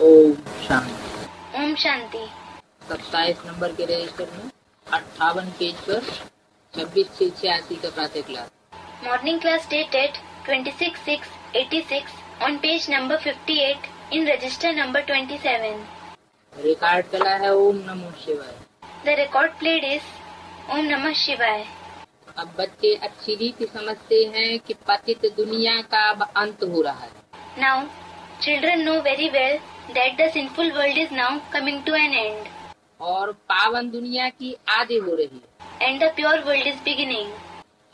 Om Shanti. Om Shanti. 27 number के register में 58 page पर 26 से 86 का प्रातः class. Morning class dated 26/6/86 on page number 58 in register number 27. Record चला है ओम नमो शिवाय। The record played is Om Namah Shivaya. अब बच्चे अच्छी रीति समझते हैं कि पतित दुनिया का अब अंत हो रहा है। Now, children know very well that the sinful world is now coming to an end और पावन दुनिया की आदि हो रही है। and the pure world is beginning.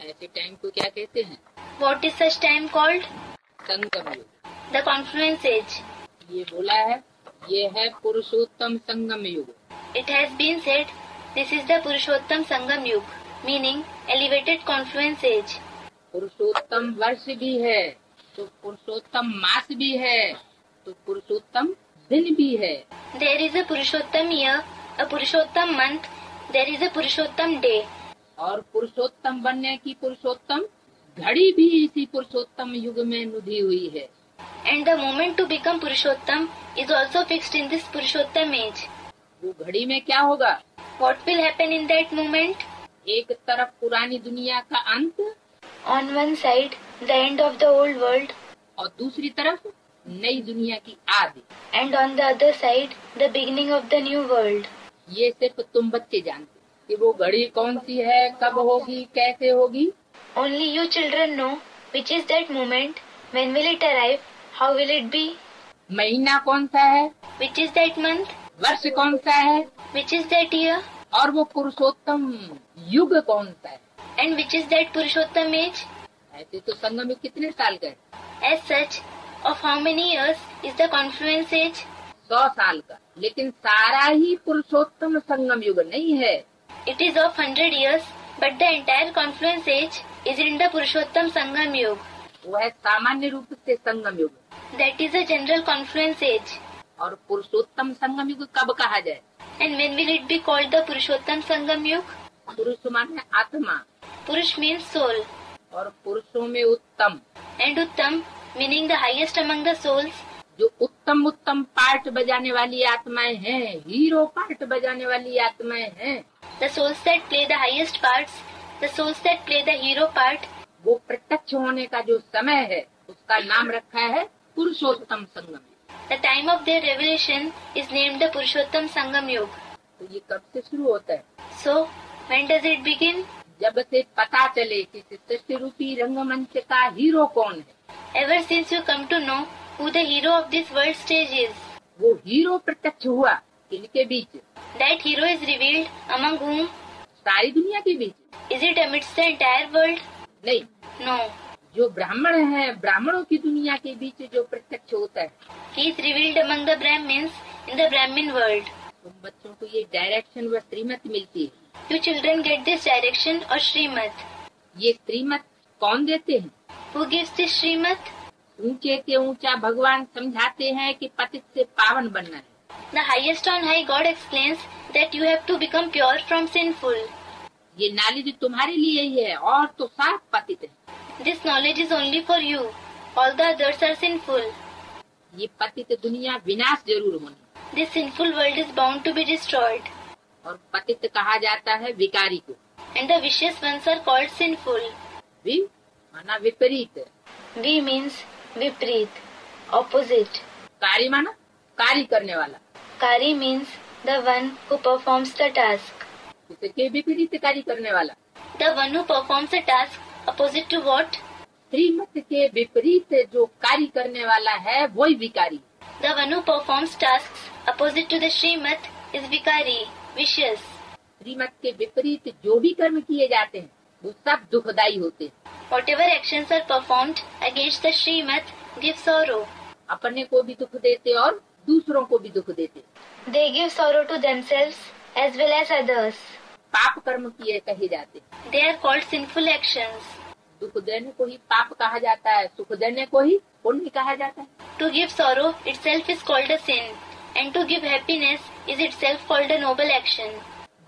ऐसे टाइम को क्या कहते हैं? What is such time called? संगम युग। The confluence age. ये बोला है, ये है पुरुषोत्तम संगम युग। It has been said, this is the Purushottam Sangam Yug, meaning elevated confluence age. पुरुषोत्तम वर्ष भी है, तो पुरुषोत्तम मास भी है, तो पुरुषोत्तम दिन भी है। There is a Purushottam year, a Purushottam month, there is a Purushottam day. और पुरुषोत्तम बनने की पुरुषोत्तम घड़ी भी इसी पुरुषोत्तम युग में नुदी हुई है। And the moment to become Purushottam is also fixed in this Purushottam age. वो घड़ी में क्या होगा? What will happen in that moment? एक तरफ पुरानी दुनिया का अंत On one side, the end of the old world, और दूसरी तरफ नई दुनिया की आदि। and on the other side, the beginning of the new world. ये सिर्फ तुम बच्चे जानते कि वो घड़ी कौन सी है, कब होगी, कैसे होगी। Only you children know which is that moment, when will it arrive, how will it be, महीना कौन सा है, which is that month, वर्ष कौन सा है, which is that year, और वो पुरुषोत्तम युग कौन सा है। and which is that Purushottam age. ऐसे तो संगम युग कितने साल का है? As such, of how many years is the confluence age? 100 साल का। लेकिन सारा ही पुरुषोत्तम संगम युग नहीं है। It is of 100 years, but the entire confluence age is in the Purushottam Sangam Yug. वो है सामान्य रूप से संगम युग। That is a general confluence age. और पुरुषोत्तम संगम युग कब कहा जाए? And when will it be called the Purushottam Sangam Yug? पुरुष माने आत्मा Purush means soul, और पुरुषों में उत्तम, and Uttam meaning the highest among the souls. जो उत्तम उत्तम पार्ट बजाने वाली आत्माएं हैं, हीरो पार्ट बजाने वाली आत्माएं हैं, The souls that play the highest parts, the souls that play the hero part, वो प्रत्यक्ष होने का जो समय है उसका नाम रखा है पुरुषोत्तम संगम। the time of their revelation is named the Purushottam Sangam Yug. तो ये कब से शुरू होता है? So, when does it begin? जब से पता चले कि सृष्टि रूपी रंगमंच का हीरो कौन है। Ever since you come to know who the hero of this world stage is. वो हीरो प्रत्यक्ष हुआ किनके बीच? That hero is revealed among whom? सारी दुनिया के बीच? Is it amidst the entire world? नहीं, No. जो ब्राह्मण हैं, ब्राह्मणों की दुनिया के बीच जो प्रत्यक्ष होता है। He is revealed among the Brahmins in the Brahmin world. तुम बच्चों को ये डायरेक्शन व श्रीमत मिलती है। You children get this direction or Srimad. ये श्रीमत कौन देते हैं? Who gives this Srimad? ऊंचे के ऊंचा भगवान समझाते हैं कि पतित से पावन बनना है। The highest on high God explains that you have to become pure from sinful. ये नॉलेज तुम्हारे लिए ही है और तो सब पतित है। This knowledge is only for you. All the others are sinful. ये पतित दुनिया विनाश जरूर होनी। This sinful world is bound to be destroyed. और पतित कहा जाता है विकारी को। And the vicious ones are called sinful. वि माना विपरीत, V means Viprit, opposite. कारी माना कार्य करने वाला। Kari means the one who performs the task. इसके विपरीत कार्य करने वाला। The one who performs a task opposite to what? श्रीमत के विपरीत जो कार्य करने वाला है वही विकारी। The one who performs tasks opposite to the Srimad is Vikari, vicious. श्रीमत के विपरीत जो भी कर्म किए जाते हैं वो सब दुखदायी होते हैं। Whatever actions are performed against the Srimad give sorrow. अपने को भी दुख देते और दूसरों को भी दुख देते। They give sorrow to themselves as well as others. पाप कर्म किए कहे जाते। They are called sinful actions. दुख देने को ही पाप कहा जाता है, सुख देने को ही पुण्य कहा जाता है। To give sorrow itself is called a sin, and to give happiness is itself called a noble action.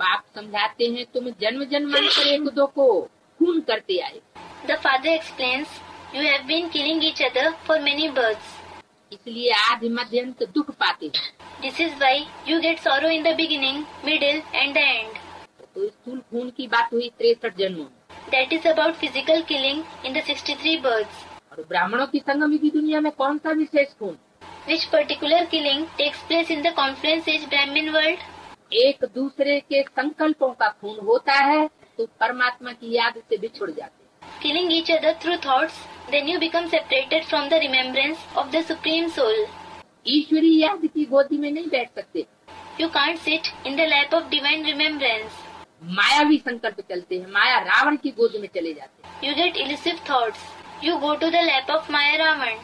बाप समझाते हैं तुम जन्म जन्मांतर एक दो को खून करते आए। The father explains, you have been killing each other for many births. इसलिए आदि मध्य अंत दुख पाते हैं। This is why you get sorrow in the beginning, middle and the end. तो स्थूल खून की बात हुई 63 जन्मों में। That is about physical killing in the 63 births. और ब्राह्मणों की संगम की दुनिया में कौन सा विशेष खून? Which particular killing takes place in the confluence age Brahmin world? एक दूसरे के संकल्पों का खून होता है तो परमात्मा की याद से बिछुड़ जाते हैं। Killing each other through thoughts, then you become separated from the remembrance of the Supreme Soul. ईश्वरी याद की गोदी में नहीं बैठ सकते। You can't sit in the lap of divine remembrance. मायावी संकल्प चलते हैं, माया रावण की गोद में चले जाते हैं। You get elusive thoughts. You go to the lap of Maya Ravan.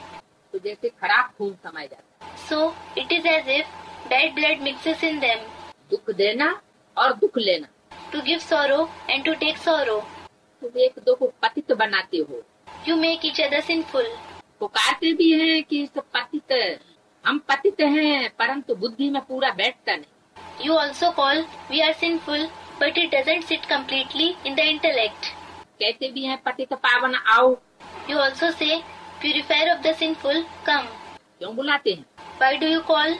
तो जैसे खराब खून समाया जाता है। So it is as if bad blood mixes in them. दुख देना और दुख लेना। To give sorrow and to take sorrow. तुम एक दो को पतित बनाते हो। You make each other sinful. पुकारते भी हैं कि इस पतित, हम पतित हैं, परंतु बुद्धि में पूरा बैठता नहीं। You also call we are sinful, but it doesn't sit completely in the intellect. कहते भी हैं पतित पावन आओ। You also say, purifier of the sinful, come. क्यों बुलाते हैं? Why do you call?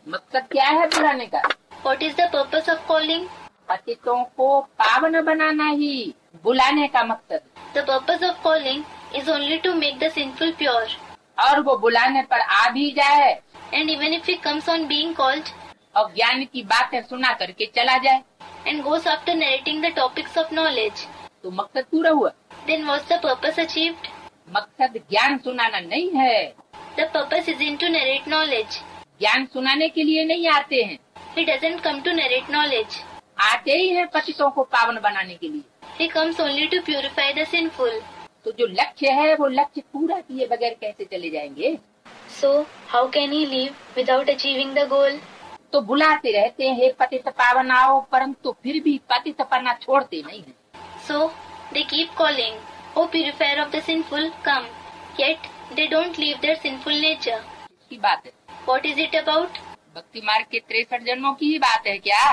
मकसद क्या है बुलाने का? What is the purpose of calling? पतितों को पावन बनाना ही बुलाने का मकसद। The purpose of calling is only to make the sinful pure. और वो बुलाने पर आ भी जाए And even if he comes on being called और ज्ञान की बातें सुना करके चला जाए and goes after narrating the topics of knowledge, तो मकसद पूरा हुआ। then what's the purpose achieved? मकसद ज्ञान सुनाना नहीं है। The purpose isn't to narrate knowledge. ज्ञान सुनाने के लिए नहीं आते हैं, He doesn't come to narrate knowledge. आते ही हैं पतितों को पावन बनाने के लिए। He comes only to purify the sinful. तो जो लक्ष्य है वो लक्ष्य पूरा किए बगैर कैसे चले जाएंगे? So, how can he live without achieving the goal? तो बुलाते रहते हैं हे पतित पावन आओ, परंतु फिर भी पतितपना छोड़ते नहीं है। So, they keep calling, O purifier of the sinful, come. Yet, they don't leave their sinful nature. इसकी बात है। What is it about? भक्ति मार्ग के 63 जन्मों की ही बात है क्या?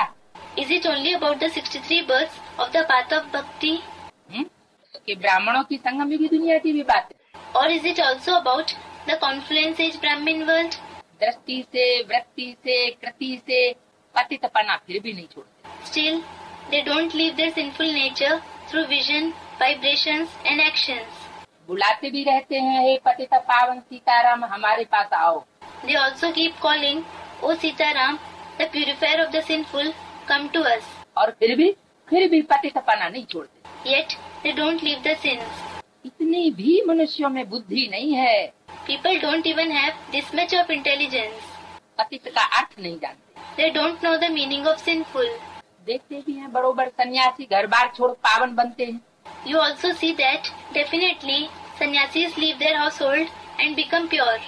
Is it only about the 63 births of the path of bhakti? कि ब्राह्मणों की संगम की दुनिया की भी बात है। Or is it also about the confluence age Brahmin world? दृष्टि से, वृत्ति से, कृति से पतितपना फिर भी नहीं छोड़ते। Still, they don't leave their sinful nature through vision, vibrations and actions. बुलाते भी रहते हैं हे पतित पावन सीताराम हमारे पास आओ। They also keep calling, O Sitaram, the purifier of the sinful, come to us. और फिर भी पतितपना नहीं छोड़ते। Yet, they don't leave the sins. इतनी भी मनुष्यों में बुद्धि नहीं है। People don't even have this much of intelligence. पतित का अर्थ नहीं जानते। They don't know the meaning of sinful. देखते भी हैं बड़ोबर सन्यासी घर बार छोड़ पावन बनते हैं। You also see that, definitely, sannyasis leave their household and become pure.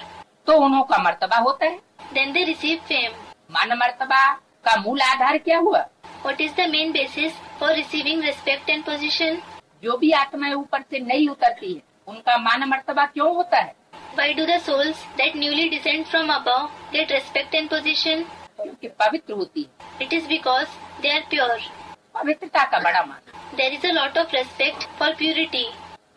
तो उन्हों मर्तबा होता है। Then they receive fame. मान मर्तबा का मूल आधार क्या हुआ? What is the main basis for receiving respect and position? जो भी आत्माएं ऊपर से नहीं उतरती है उनका मान मर्तबा क्यों होता है? Why do the souls that newly descend from above get respect and position? क्योंकि पवित्र होती है। It is because they are pure. पवित्रता का बड़ा मान। There is a lot of respect for purity.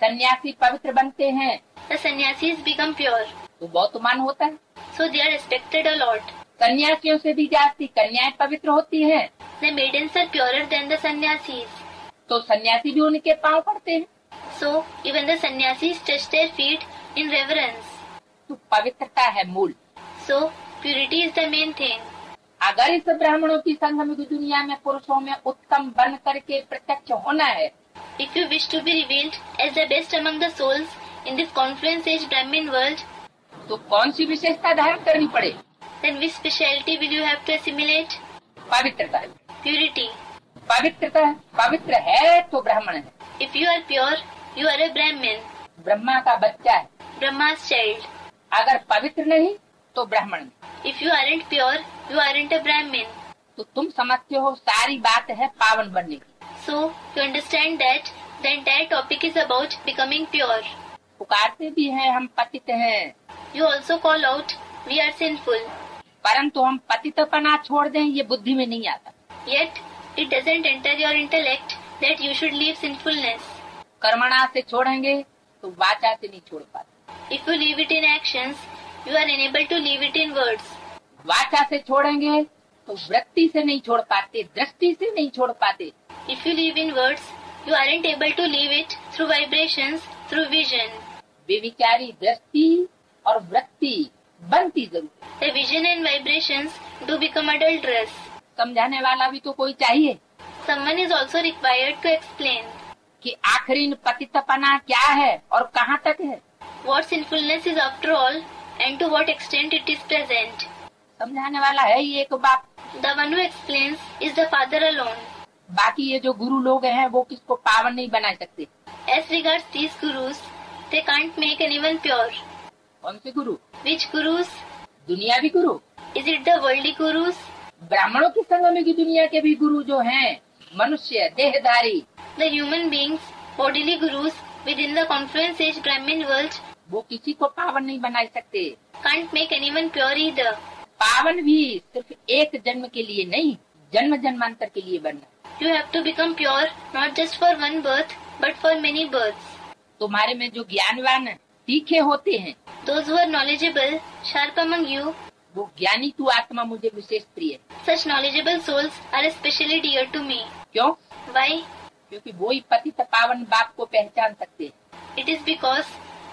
सन्यासी पवित्र बनते हैं The sannyasis become pure. तो बहुत मान होता है। So they are respected a lot. सन्यासियों से भी जाती कन्याएं पवित्र होती हैं The maidens are purer than the sannyasis. तो सन्यासी भी उनके पांव पड़ते हैं। So even the sannyasis touch their feet in reverence. तो पवित्रता है मूल। So purity is the main thing. अगर इस ब्राह्मणों की संगम की दुनिया में पुरुषों में उत्तम बन करके प्रत्यक्ष होना है, If you wish to be revealed as the best among the souls in this confluence age Brahmin world, तो कौन सी विशेषता धारण करनी पड़े? then which speciality will you have to assimilate? पवित्रता। Purity. पवित्रता पवित्र है तो ब्राह्मण है। If you are pure, you are a Brahmin, Brahma का बच्चा है। Brahma's child. अगर पवित्र नहीं तो ब्राह्मण नहीं। If you aren't pure, you aren't a Brahmin. तो तुम समझते हो सारी बात है पावन बनने की। So you understand that the entire topic is about becoming pure. पुकारते भी हैं हम पतित हैं, You also call out, we are sinful. परंतु हम पतितपना छोड़ दें ये बुद्धि में नहीं आता। Yet it doesn't enter your intellect that you should leave sinfulness. कर्मणा से छोड़ेंगे तो वाचा से नहीं छोड़ पाते। If you leave it in actions, you are unable to leave it in words. वाचा से छोड़ेंगे तो वृत्ति से नहीं छोड़ पाते, दृष्टि से नहीं छोड़ पाते। If you leave in words, you aren't able to leave it through vibrations, through vision. बेविचारी दृष्टि और वृत्ति बनती जरूर। The vision and vibrations do become adulterous. समझाने वाला भी तो कोई चाहिए। Someone is also required to explain कि आखिरी पतितपना क्या है और कहाँ तक है। what sinfulness is after all and to what extent it is present. समझाने वाला है ही एक बाप। The one who explains is the Father alone. बाकी ये जो गुरु लोग हैं वो किसको पावन नहीं बना सकते। As regards these gurus, they can't make anyone pure. कौन से गुरु? Which gurus? दुनियावी गुरु। Is it the worldly gurus? ब्राह्मणों की संगम की दुनिया के भी गुरु जो हैं, मनुष्य देहधारी, The human beings, bodily gurus within the confluence age Brahmin world वो किसी को पावन नहीं बना सकते। can't make anyone pure either. पावन भी सिर्फ एक जन्म के लिए नहीं, जन्म जन्मांतर के लिए बनना। You have to become pure not just for one birth but for many births. तुम्हारे में जो ज्ञानवान तीखे होते हैं, Those who are knowledgeable, sharp among you, वो ज्ञानी तू आत्मा मुझे विशेष प्रिय है। such knowledgeable souls are especially dear to me. क्यों? Why? क्योंकि वो ही पतित पावन बाप को पहचान सकते हैं। It is because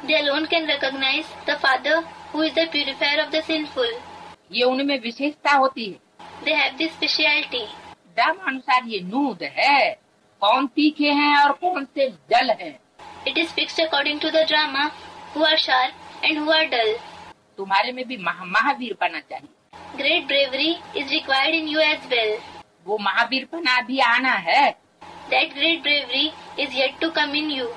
they alone can recognize the Father who is the purifier of the sinful. ये उनमें विशेषता होती है। They have this speciality. Drama अनुसार ये नूद है, कौन तीखे हैं और कौन से जल हैं। It is fixed according to the drama who are sharp and who are dull. तुम्हारे में भी महावीर बना चाहिए। Great bravery is required in you as well. वो महावीर बना भी आना है। That great bravery is yet to come in you.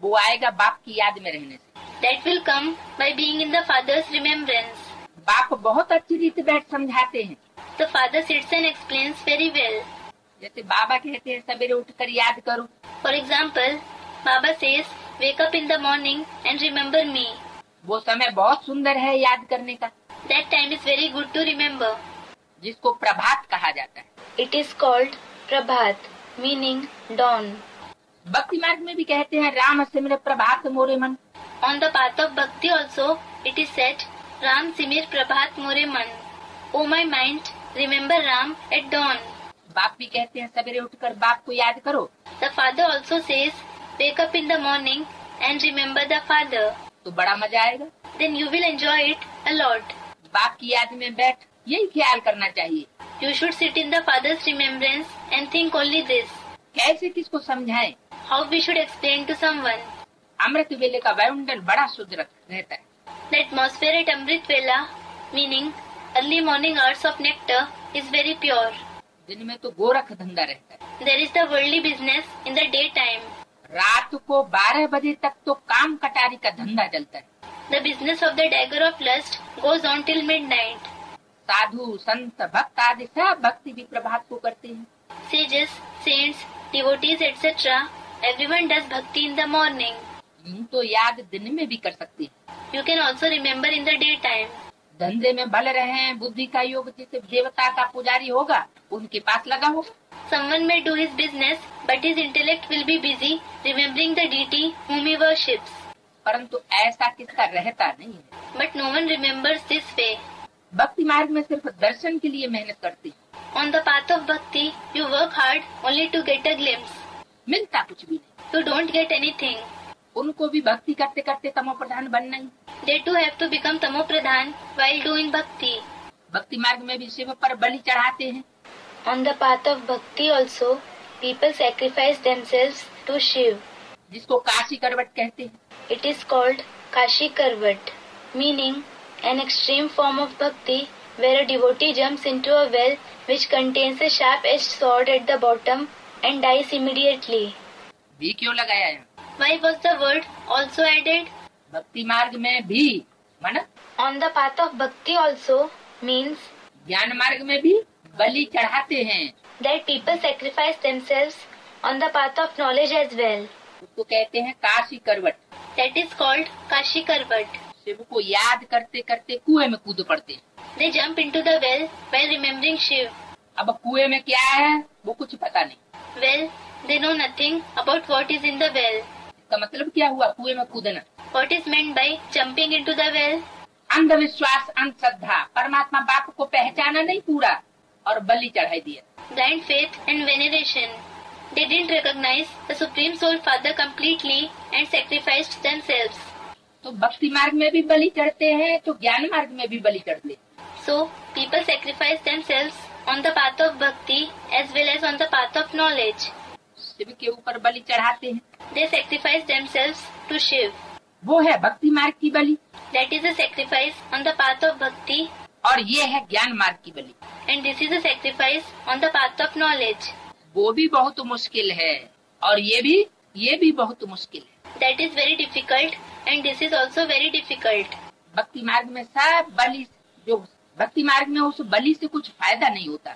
वो आएगा बाप की याद में रहने से। That will come by being in the Father's remembrance. बाप बहुत अच्छी रीति बैठ समझाते हैं। The Father sits and explains very well. जैसे बाबा कहते हैं सवेरे उठकर याद करो। For example, Baba says, wake up in the morning and remember me. वो समय बहुत सुंदर है याद करने का। That time is very good to remember. जिसको प्रभात कहा जाता है। It is called Prabhat, meaning dawn. भक्ति मार्ग में भी कहते हैं राम सिमर प्रभात मोरे मन। On the path of bhakti also, it is said, Ram simir Prabhat more man. O my mind, remember Ram at dawn. बाप भी कहते हैं सवेरे उठकर बाप को याद करो। The Father also says, wake up in the morning and remember the Father. तो बड़ा मजा आएगा। Then you will enjoy it a lot. बाप की याद में बैठ यही ख्याल करना चाहिए। You should sit in the Father's remembrance and think only this. कैसे किसको समझाएं? How we should explain to someone. अमृत वेले का वायुमंडल बड़ा शुद्ध रहता है। The atmosphere at Amrit Vela, meaning early morning hours of nectar, is very pure. दिन में तो गोरख धंधा रहता है। There is the worldly business in the daytime. रात को 12 बजे तक तो काम कटारी का धंधा चलता है। The business of the dagger of lust goes on till midnight. साधु संत भक्त आदि सब भक्ति भी प्रभात को करते हैं। Sages, saints, devotees, etc. Everyone does bhakti in the morning. यूं तो याद दिन में भी कर सकते हैं। You can also remember in the daytime. धंधे में भले रहे, बुद्धि का योग जिसे देवता का पुजारी होगा उनके पास लगा होगा। Someone may do his business, but his intellect will be busy remembering the deity whom he worships. परंतु ऐसा किसका रहता नहीं है। But no one remembers this way. भक्ति मार्ग में सिर्फ दर्शन के लिए मेहनत करते हैं। On the path of bhakti, you work hard only to get a glimpse. मिलता कुछ भी नहीं। You don't get anything. उनको भी भक्ति करते करते तमो प्रधान बनना ही। They too have to become tamo pradhan while doing bhakti. भक्ति मार्ग में भी शिव पर बलि चढ़ाते हैं। On the path of bhakti also, people sacrifice themselves to Shiv. जिसको काशी करवट कहते हैं। It is called Kashi Karvat, meaning an extreme form of bhakti where a devotee jumps into a well which contains a sharp-edged sword at the bottom and dies immediately. भी क्यों लगाया है? Why was the word also added? भक्ति मार्ग में भी माना। On the path of bhakti also means ज्ञान मार्ग में भी बलि चढ़ाते हैं। that people sacrifice themselves on the path of knowledge as well. उसको कहते हैं काशी करवट। That is called Kashi Karvat. Shiv को याद करते करते कुएं में कूद पड़ते हैं। They jump into the well while remembering Shiv. अब कुएं में क्या है वो कुछ पता नहीं। Well, they know nothing about what is in the well. इसका मतलब क्या हुआ कुएं में कूदना? What is meant by jumping into the well? अंधविश्वास, अंधश्रद्धा, परमात्मा बाप को पहचाना नहीं पूरा और बलि चढ़ाई दिया। Blind faith and veneration. They didn't recognize the Supreme Soul Father completely and sacrificed themselves. तो भक्ति मार्ग में भी बलि चढ़ते हैं तो ज्ञान मार्ग में भी बलि चढ़ते हैं। So people sacrifice themselves on the path of bhakti as well as on the path of knowledge. Shiv के ऊपर बलि चढ़ाते हैं। They sacrifice themselves to Shiv. वो है भक्ति मार्ग की बलि। That is a sacrifice on the path of bhakti. और ये है ज्ञान मार्ग की बलि। And this is a sacrifice on the path of knowledge. वो भी बहुत मुश्किल है और ये भी बहुत मुश्किल है। That is very difficult and this is also very difficult. भक्ति मार्ग में सब बलि, जो भक्ति मार्ग में उस बलि से कुछ फायदा नहीं होता।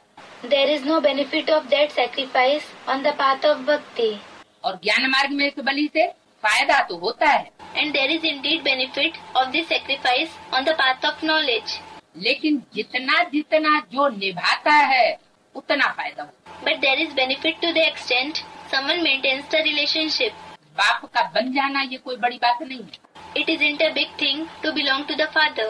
There is no benefit of that sacrifice on the path of bhakti. और ज्ञान मार्ग में इस बलि से फायदा तो होता है। And there is indeed benefit of this sacrifice on the path of knowledge. लेकिन जितना जितना जो निभाता है उतना फायदा होता है। But there is benefit to the extent someone maintains the relationship. बाप का बन जाना ये कोई बड़ी बात नहीं है। It isn't a big thing to belong to the Father.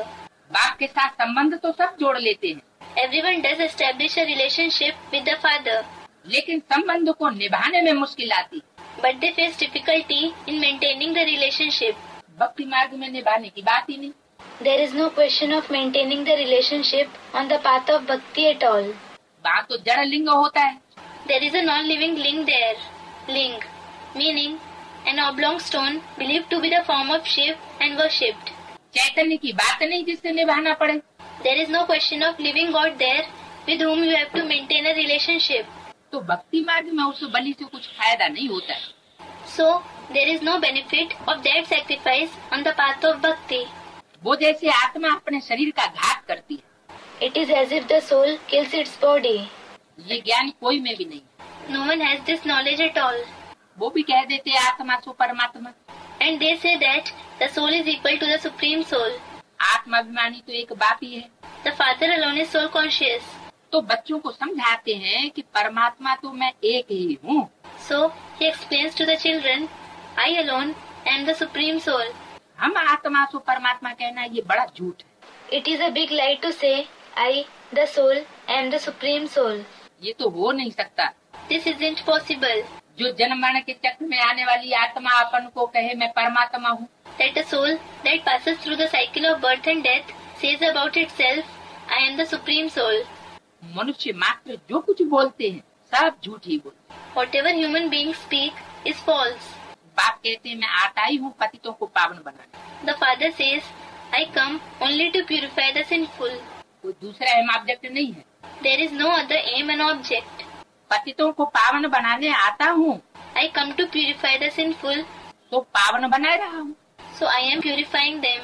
बाप के साथ संबंध तो सब जोड़ लेते हैं। Everyone does establish a relationship with the Father. लेकिन संबंध को निभाने में मुश्किल आती। But they face difficulty in maintaining the relationship. भक्ति मार्ग में निभाने की बात ही नहीं। There is no question of maintaining the relationship on the path of bhakti at all. बात तो जड़ लिंग होता है। There is a non-living ling there. Ling, meaning an oblong stone believed to be the form of Shiv and worshipped. चैतन्य की बात नहीं जिससे निभाना पड़े। There is no question of living God there with whom you have to maintain a relationship. तो भक्ति मार्ग में उस बलि से कुछ फायदा नहीं होता है। So there is no benefit of that sacrifice on the path of bhakti. वो जैसे आत्मा अपने शरीर का घात करती है। It is as if the soul kills its body. ये ज्ञान कोई में भी नहीं। No one has this knowledge at all. वो भी कह देते हैं आत्मा सो परमात्मा। And they say that the soul is equal to the Supreme Soul. आत्माभिमानी तो एक बाप ही है। The Father alone is soul conscious. तो बच्चों को समझाते हैं कि परमात्मा तो मैं एक ही हूँ। So he explains to the children, I alone am the Supreme Soul. हम आत्मा सो परमात्मा कहना ये बड़ा झूठ है। It is a big lie to say, I, the soul, am the Supreme Soul. ये तो हो नहीं सकता। This isn't possible. जो जन्म मरण के चक्र में आने वाली आत्मा अपन को कहे मैं परमात्मा हूँ। That a soul that passes through the cycle of birth and death says about itself, I am the Supreme Soul. मनुष्य मात्र जो कुछ बोलते हैं सब झूठ ही बोलते हैं। Whatever human beings speak is false. बाप कहते हैं मैं आता ही हूँ पतितों को पावन बनाने। The Father says, I come only to purify the sinful. कोई दूसरा एम ऑब्जेक्ट नहीं है। There is no other aim and object. पतितों को पावन बनाने आता हूँ। I come to purify the sinful. तो पावन बनाए रहा हूँ। So I am purifying them.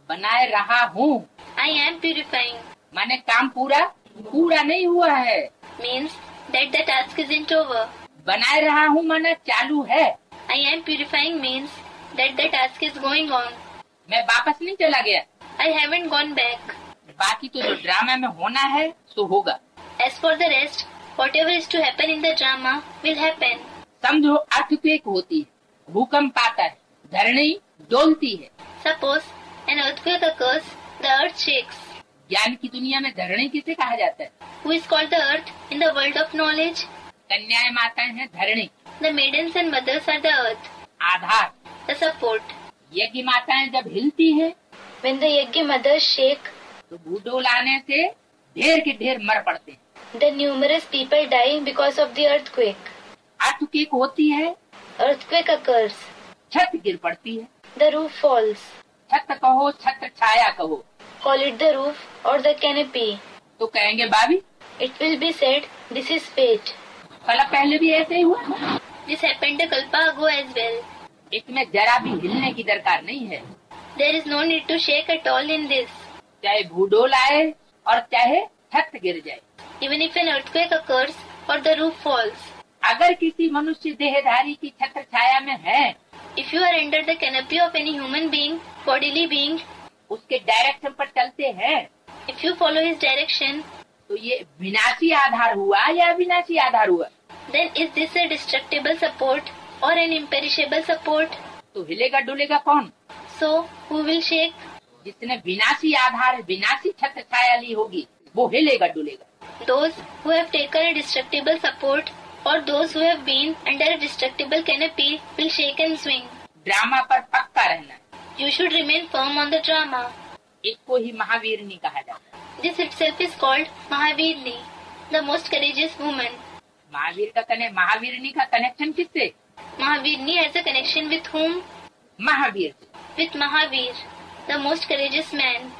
बनाए रहा हूँ I am purifying. माने काम पूरा नहीं हुआ है। Means that the task isn't over. बनाए रहा हूँ माने चालू है। I am purifying means that the task is going on. मैं वापस नहीं चला गया। I haven't gone back. बाकी तो जो ड्रामा में होना है सो होगा। As for the rest, whatever is to happen in the drama will happen. समझो अर्थक्वेक होती है, भूकंप आता है, धरणी डोलती है। Suppose an earthquake occurs, the earth shakes. ज्ञान की दुनिया में धरणी किसे कहा जाता है? Who is called the earth in the world of knowledge? कन्याएं माताएं हैं धरणी। The maidens and mothers are the earth. Aadhaar. The support. यज्ञ माताएं जब हिलती है When the yajna mothers shake, तो भूडोल आने से ढेर के ढेर मर पड़ते हैं। the numerous people die because of the earthquake. Earthquake होती है, Earthquake occurs. छत गिर पड़ती है। The roof falls. छत कहो, छत्र छाया कहो, Call it the roof or the canopy. तो कहेंगे भाभी It will be said, this is fate. कल पहले भी ऐसे ही हुआ। This happened a kalpa ago as well. इसमें जरा भी हिलने की दरकार नहीं है। There is no need to shake at all in this. चाहे भूडोल आए और चाहे छत गिर जाए। Even if an earthquake occurs or the roof falls. अगर किसी मनुष्य देहधारी की छत्र छाया में है, If you are under the canopy of any human being, bodily being, उसके डायरेक्शन पर चलते हैं, if you follow his direction, तो ये विनाशी आधार हुआ या विनाशी आधार हुआ? then is this a destructible support or an imperishable support? तो हिलेगा डुलेगा कौन? So, who will shake? जिसने विनाशी आधार, विनाशी छत्र छाया ली होगी, वो हिलेगा डुलेगा। Those who have taken a destructible support or those who have been under a destructible canopy will shake and swing. Drama पर पक्का रहना है। You should remain firm on the drama. इसको ही महावीरनी कहा जाता है। This itself is called Mahavirni, the most courageous woman. महावीरनी का connection किससे? Mahavirni has a connection with whom? Mahavir. With Mahavir, the most courageous man.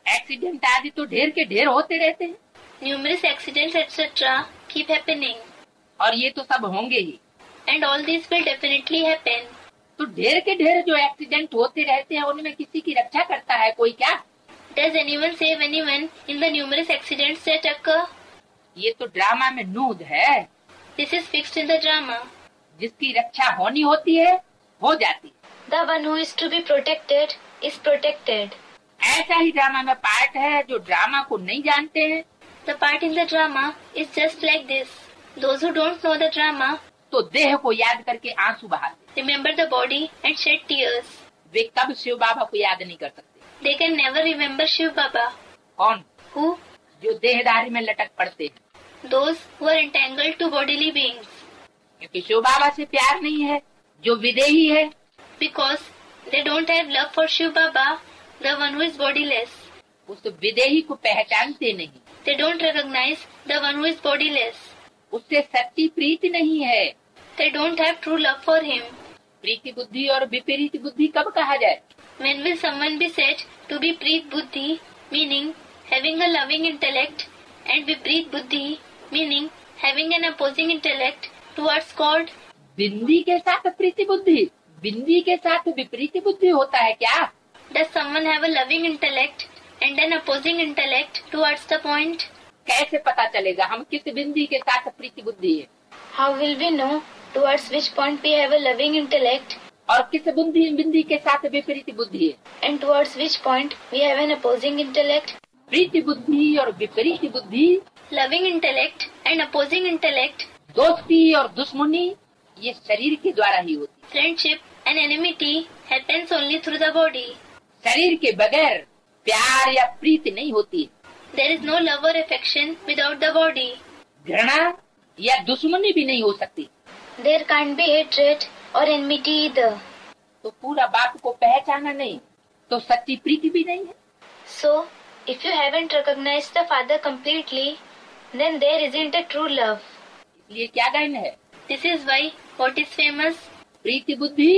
Accident आदि तो ढेर के ढेर होते रहते हैं। Numerous accidents etc. keep happening. और ये तो सब होंगे ही। And all these will definitely happen. तो ढेर के ढेर जो एक्सीडेंट होते रहते हैं उनमें किसी की रक्षा करता है कोई क्या? Does anyone save anyone in the numerous accidents that occur? ये तो ड्रामा में नूद है। This is fixed in the drama. जिसकी रक्षा होनी होती है हो जाती है। The one who is to be protected is protected. ऐसा ही ड्रामा में पार्ट है जो ड्रामा को नहीं जानते हैं। The part in the drama is just like this. Those who don't know the drama तो देह को याद करके आंसू बहाते, remember the body and shed tears. वे कब शिव बाबा को याद नहीं कर सकते। They can never remember Shiv Baba. कौन? Who? जो देहदारी में लटक पड़ते हैं। Those who are entangled to bodily beings. क्योंकि शिव बाबा से प्यार नहीं है, जो विदेही है। Because they don't have love for Shiv Baba, the one who is bodiless. उस विदेही को पहचानते नहीं। They don't recognize the one who is bodiless. उससे सच्ची प्रीति नहीं है। They don't have true love for him. प्रीति बुद्धि और विपरीत बुद्धि कब कहा जाए? When will someone be said to be Preet Buddhi, meaning having a loving intellect, and Vipreet Buddhi, meaning having an opposing intellect towards God? बिंदी के साथ प्रीति बुद्धि, बिंदी के साथ विपरीत बुद्धि होता है क्या? Does someone have a loving intellect and an opposing intellect towards the point? कैसे पता चलेगा हम किस बिंदी के साथ प्रीति बुद्धि है? How will we know towards which point we have a loving intellect और किस बिंदी के साथ विपरीत बुद्धि है? and towards which point we have an opposing intellect? प्रीति बुद्धि और विपरीत बुद्धि, Loving intellect and opposing intellect, दोस्ती और दुश्मनी ये शरीर के द्वारा ही होती friendship and enmity happens only through the body. है। शरीर के बगैर प्यार या प्रीति नहीं होती। There is no love or affection without the body. घृणा या दुश्मनी भी नहीं हो सकती। There can't be hatred or enmity either. तो पूरा बाप को पहचाना नहीं तो सच्ची प्रीति भी नहीं है। So, if you haven't recognized the Father completely, then there isn't a true love. इसलिए क्या गायन है? This is why what is famous? प्रीति बुद्धि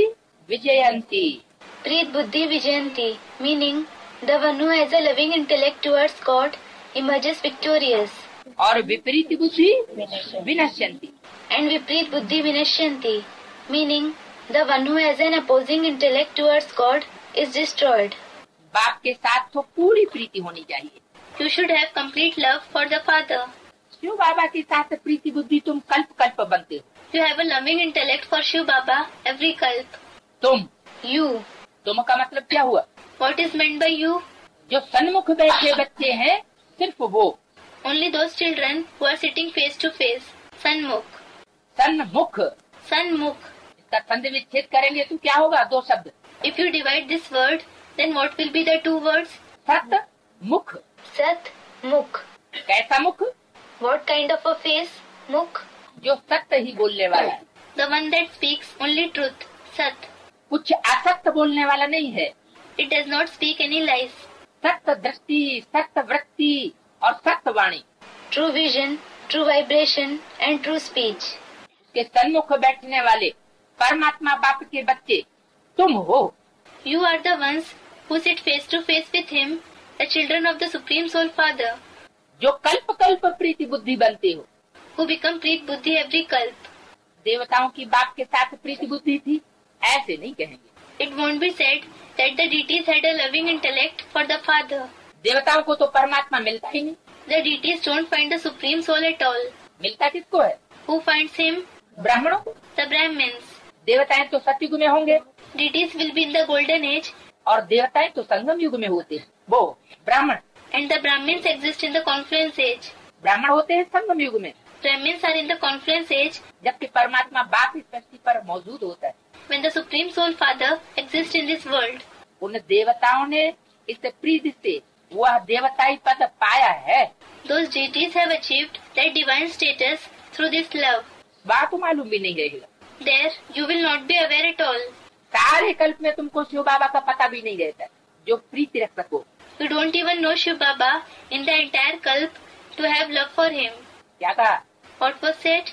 विजयंती। Preet Buddhi Vijayanti, meaning the one who has a loving intellect towards God emerges victorious. और विपरीत बुद्धि विनश्यंती। And Vipreet Buddhi Vinashyanti, meaning the one who has an opposing intellect towards God is destroyed. बाप के साथ तो पूरी प्रीति होनी चाहिए। You should have complete love for the Father. Shiv बाबा के साथ प्रीति बुद्धि तुम कल्प कल्प बनते हो। You have a loving intellect for Shiv Baba every kalp. तुम You. का मतलब क्या हुआ? What is meant by you? जो सन्मुख बैठे बच्चे हैं सिर्फ वो। Only those children who are sitting face to face. Sanmukh. सन्मुख। Sanmukh. इसका संधि विच्छेद करेंगे तो क्या होगा? दो शब्द। If you divide this word, then what will be the two words? सत मुख। Sat, Mukh. कैसा मुख? What kind of a face? Mukh. जो सत्य ही बोलने वाला है। The one that speaks only truth. Sat. कुछ असत्य बोलने वाला नहीं है। It does not speak any lies. सत्य दृष्टि, सत्य वृत्ति और सत्य वाणी। True vision, true vibration and true speech. के सन्मुख बैठने वाले परमात्मा बाप के बच्चे तुम हो। You are the ones who sit face to face with him, the children of the Supreme Soul Father, जो कल्प कल्प प्रीति बुद्धि बनते हो। who become Preet Buddhi every kalp. देवताओं की बाप के साथ प्रीति बुद्धि थी ऐसे नहीं कहेंगे। It won't be said that the deities had a loving intellect for the Father. देवताओं को तो परमात्मा मिलता ही नहीं। The deities don't find the Supreme Soul at all. मिलता किसको है? Who finds him? ब्राह्मणों को। The Brahmins. देवताएं तो सतयुग में होंगे Deities will be in the golden age और देवताएं तो संगम युग में होते हैं। वो ब्राह्मण। and the Brahmins exist in the confluence age. ब्राह्मण होते हैं संगम युग में। Brahmins are in the confluence age जबकि परमात्मा बाप इस धरती पर मौजूद होता है। when the Supreme Soul Father exists in this world. उन देवताओं ने इस प्रीति से वह देवताई पद पाया है। Those deities have achieved that divine status through this love. बात मालूम भी नहीं रहेगा। There you will not be aware at all. सारे कल्प में तुमको शिव बाबा का पता भी नहीं रहता जो प्रीति रख सको। You don't even know Shiv Baba in the entire kalp to have love for him. क्या कहा? What was said?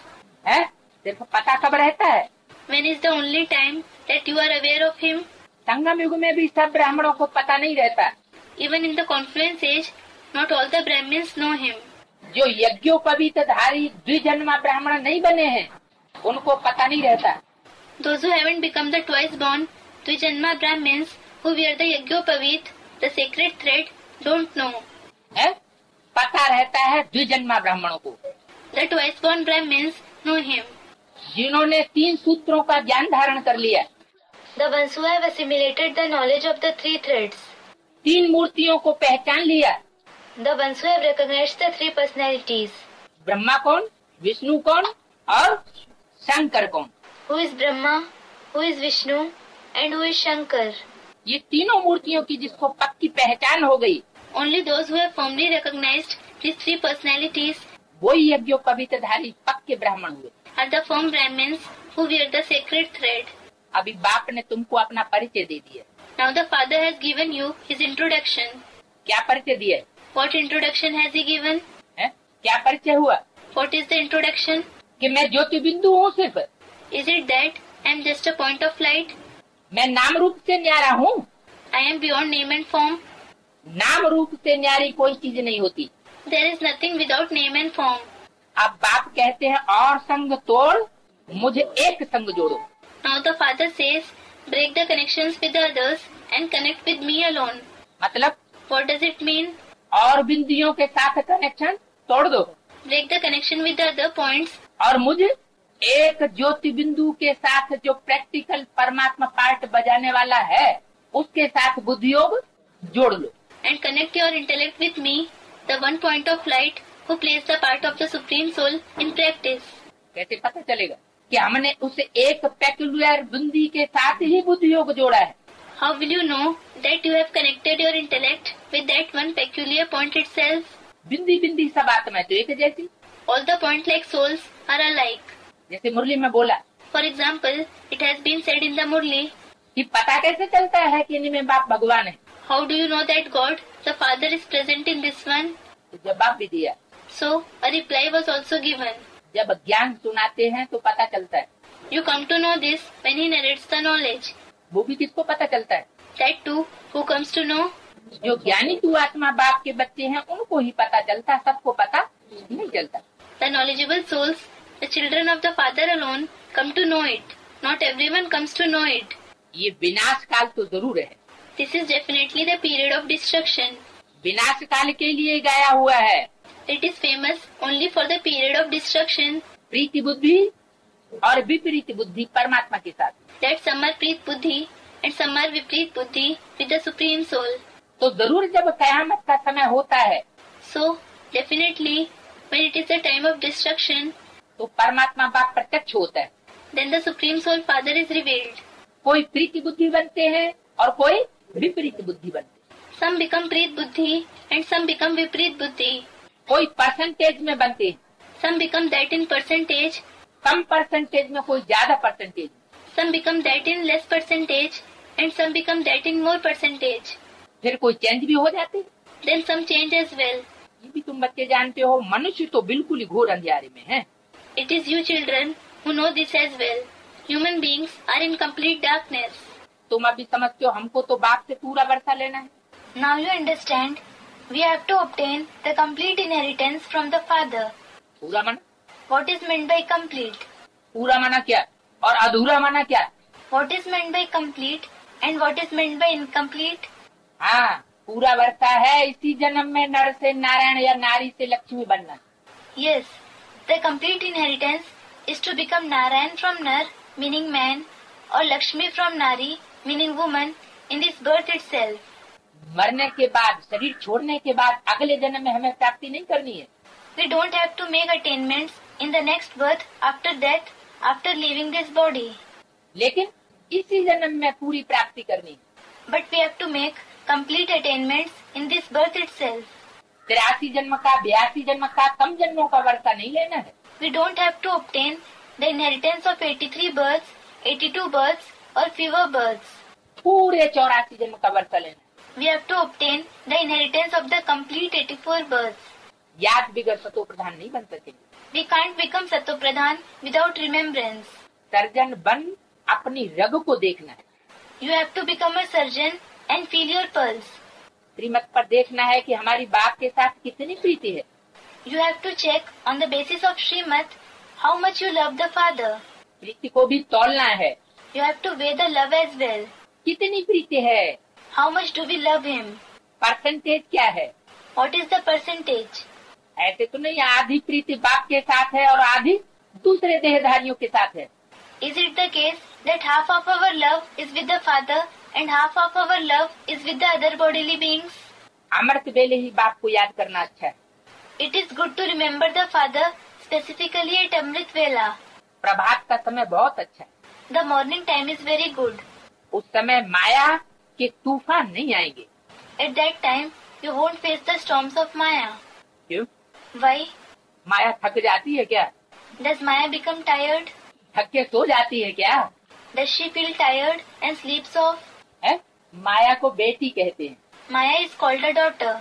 है? सिर्फ पता कब रहता है? When is the only time that you are aware of him? संगम युग में भी सब ब्राह्मणों को पता नहीं रहता। Even in the confluence age, not all the Brahmins know him. जो यज्ञोपवीतधारी द्विजन्मा ब्राह्मण नहीं बने हैं उनको पता नहीं रहता। Those who haven't become the twice born Dvijanma Brahmins who wear the Yajnopavit, the sacred thread, don't know. है? पता रहता है द्विजन्मा ब्राह्मणों को। The twice born Brahmins know him. जिन्होंने 3 सूत्रों का ज्ञान धारण कर लिया। The ones who have assimilated the knowledge of the 3 threads. 3 मूर्तियों को पहचान लिया। The ones who have recognized the 3 personalities. Brahma कौन, विष्णु कौन और शंकर कौन। Who is Brahma, who is Vishnu and who is Shankar. ये तीनों मूर्तियों की जिसको पक्की पहचान हो गई, Only those who have firmly recognized these 3 personalities वही यज्ञोपवीतधारी पक्के ब्राह्मण हुए। are the firm Brahmins who wear the sacred thread. अभी बाप ने तुमको अपना परिचय दे दिया। Now the Father has given you his introduction. क्या परिचय दिया? What introduction has he given? है? क्या परिचय हुआ? What is the introduction? कि मैं ज्योति बिंदु हूँ सिर्फ। Is it that I am just a point of light? मैं नाम रूप से न्यारा हूँ। I am beyond name and form. नाम रूप से न्यारी कोई चीज नहीं होती। There is nothing without name and form. अब बाप कहते हैं और संग तोड़, मुझे एक संग जोड़ो। Now the Father says, break the connections with the others and connect with me alone. मतलब What does it mean? और बिंदुओं के साथ कनेक्शन तोड़ दो Break the connection with the other points और मुझे एक ज्योति बिंदु के साथ जो प्रैक्टिकल परमात्मा पार्ट बजाने वाला है उसके साथ बुद्धि योग जोड़ लो। and connect your intellect with me, the one point of light who plays the part of the Supreme Soul in practice. कैसे पता चलेगा कि हमने उस एक पेक्युलर बिंदी के साथ ही बुद्धि योग जोड़ा है? How will you know that you have connected your intellect with that one peculiar point itself? बिंदी बिंदी सब आत्मा है तो एक जैसी। All the point-like souls are alike. जैसे मुरली में बोला, For example, it has been said in the Murli, कि पता कैसे चलता है कि इनमें बाप भगवान है? how do you know that God, the Father, is present in this one? तो जवाब भी दिया। So, a reply was also given. जब ज्ञान सुनाते हैं तो पता चलता है। You come to know this when he narrates the knowledge. वो भी किसको पता चलता है? That too, who comes to know? जो ज्ञानी तू आत्मा बाप के बच्चे हैं उनको ही पता चलता, सबको पता नहीं चलता। The knowledgeable souls, the children of the Father alone, come to know it. Not everyone comes to know it. ये विनाश काल तो जरूर है। This is definitely the period of destruction. विनाश काल के लिए गाया हुआ है। It is famous only for the period of destruction. प्रीति बुद्धि और विपरीत बुद्धि परमात्मा के साथ। That some are Preet Buddhi and some are Vipreet Buddhi with the Supreme Soul. तो जरूर जब कयामत का समय होता है So, definitely, when it is the time of destruction, तो परमात्मा बाप प्रत्यक्ष होता है। then the Supreme Soul Father is revealed. कोई प्रीति बुद्धि बनते हैं और कोई विपरीत बुद्धि बनते हैं। Some become Preet Buddhi and some become Vipreet Buddhi. कोई परसेंटेज में बनते हैं, Some become that in percentage, come percentage में, कोई ज्यादा percentage. some become that in less percentage, and some become that in more percentage. फिर कोई change भी हो जाते हैं। Then some change as well. ये भी तुम बच्चे जानते हो, मनुष्य तो बिल्कुल ही घोर अंधियारे में है। It is you children who know this as well. Human beings are in complete darkness. तुम अभी समझते हो हमको तो बाप से पूरा वर्षा लेना है। Now you understand, we have to obtain the complete inheritance from the Father. पूरा माना? What is meant by complete? पूरा माना क्या और अधूरा माना क्या? What is meant by complete and what is meant by incomplete? हाँ, पूरा वर्षा है इसी जन्म में नर से नारायण या नारी से लक्ष्मी बनना। Yes, the complete inheritance is to become Narayan from Nar, meaning man, or Lakshmi from Nari, meaning woman, in this birth itself. मरने के बाद, शरीर छोड़ने के बाद अगले जन्म में हमें प्राप्ति नहीं करनी है। We don't have to make attainments in the next birth after death, after leaving this body. लेकिन इसी जन्म में पूरी प्राप्ति करनी है। But we have to make complete attainments in this birth itself. 83 जन्म का, 82 जन्म का, कम जन्मों का वर्षा नहीं लेना है। We don't have to obtain the inheritance of 83 births, 82 births or fewer births. पूरे 84 जन्म का वर्षा लेना है। We have to obtain the inheritance of the complete 84 births. याद बिगड़ सतो प्रधान नहीं बन सकेंगे। We can't become Sato Pradhan without remembrance. Surgeon बन अपनी रग को देखना है। You have to become a surgeon and feel your pulse. श्रीमत पर देखना है कि हमारी बाप के साथ कितनी प्रीति है। You have to check on the basis of Srimad how much you love the father. प्रीति को भी तौलना है। You have to weigh the love as well. कितनी प्रीति है, How much do we love him? Percentage क्या है। What is the percentage? ऐसे तो नहीं आधी प्रीति बाप के साथ है और आधी दूसरे देहधारियों के साथ है। Is it the case that half of our love is with the father and half of our love is with the other bodily beings? अमृत वेले ही बाप को याद करना अच्छा है। It is good to remember the father specifically at Amrit Vela. प्रभात का समय बहुत अच्छा है। The morning time is very good. उस समय माया के तूफान नहीं आएंगे। At that time, you won't face the storms of Maya. क्यों? Why? माया थक जाती है क्या? Does Maya become tired? थक के सो जाती है क्या? Does she feel tired and sleeps off? है? माया को बेटी कहते हैं। Maya is called a daughter.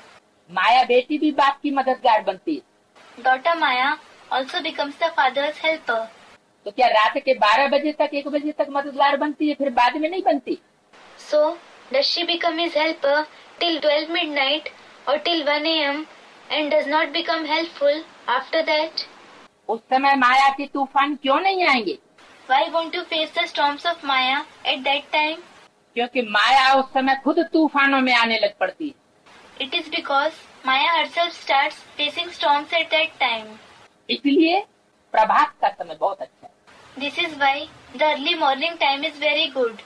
माया बेटी भी बाप की मददगार बनती है। Daughter Maya also becomes the father's helper. तो क्या रात के 12 बजे तक 1 बजे तक मददगार बनती है, फिर बाद में नहीं बनती? So, does she become his helper till 12 midnight or till 1 a.m. and does not become helpful after that? उस समय माया के तूफान क्यों नहीं आएंगे? Why won't you face the storms of Maya at that time? क्योंकि माया उस समय खुद तूफानों में आने लग पड़ती है। It is because Maya herself starts facing storms at that time. इसलिए प्रभात का समय बहुत अच्छा है। This is why the early morning time is very good.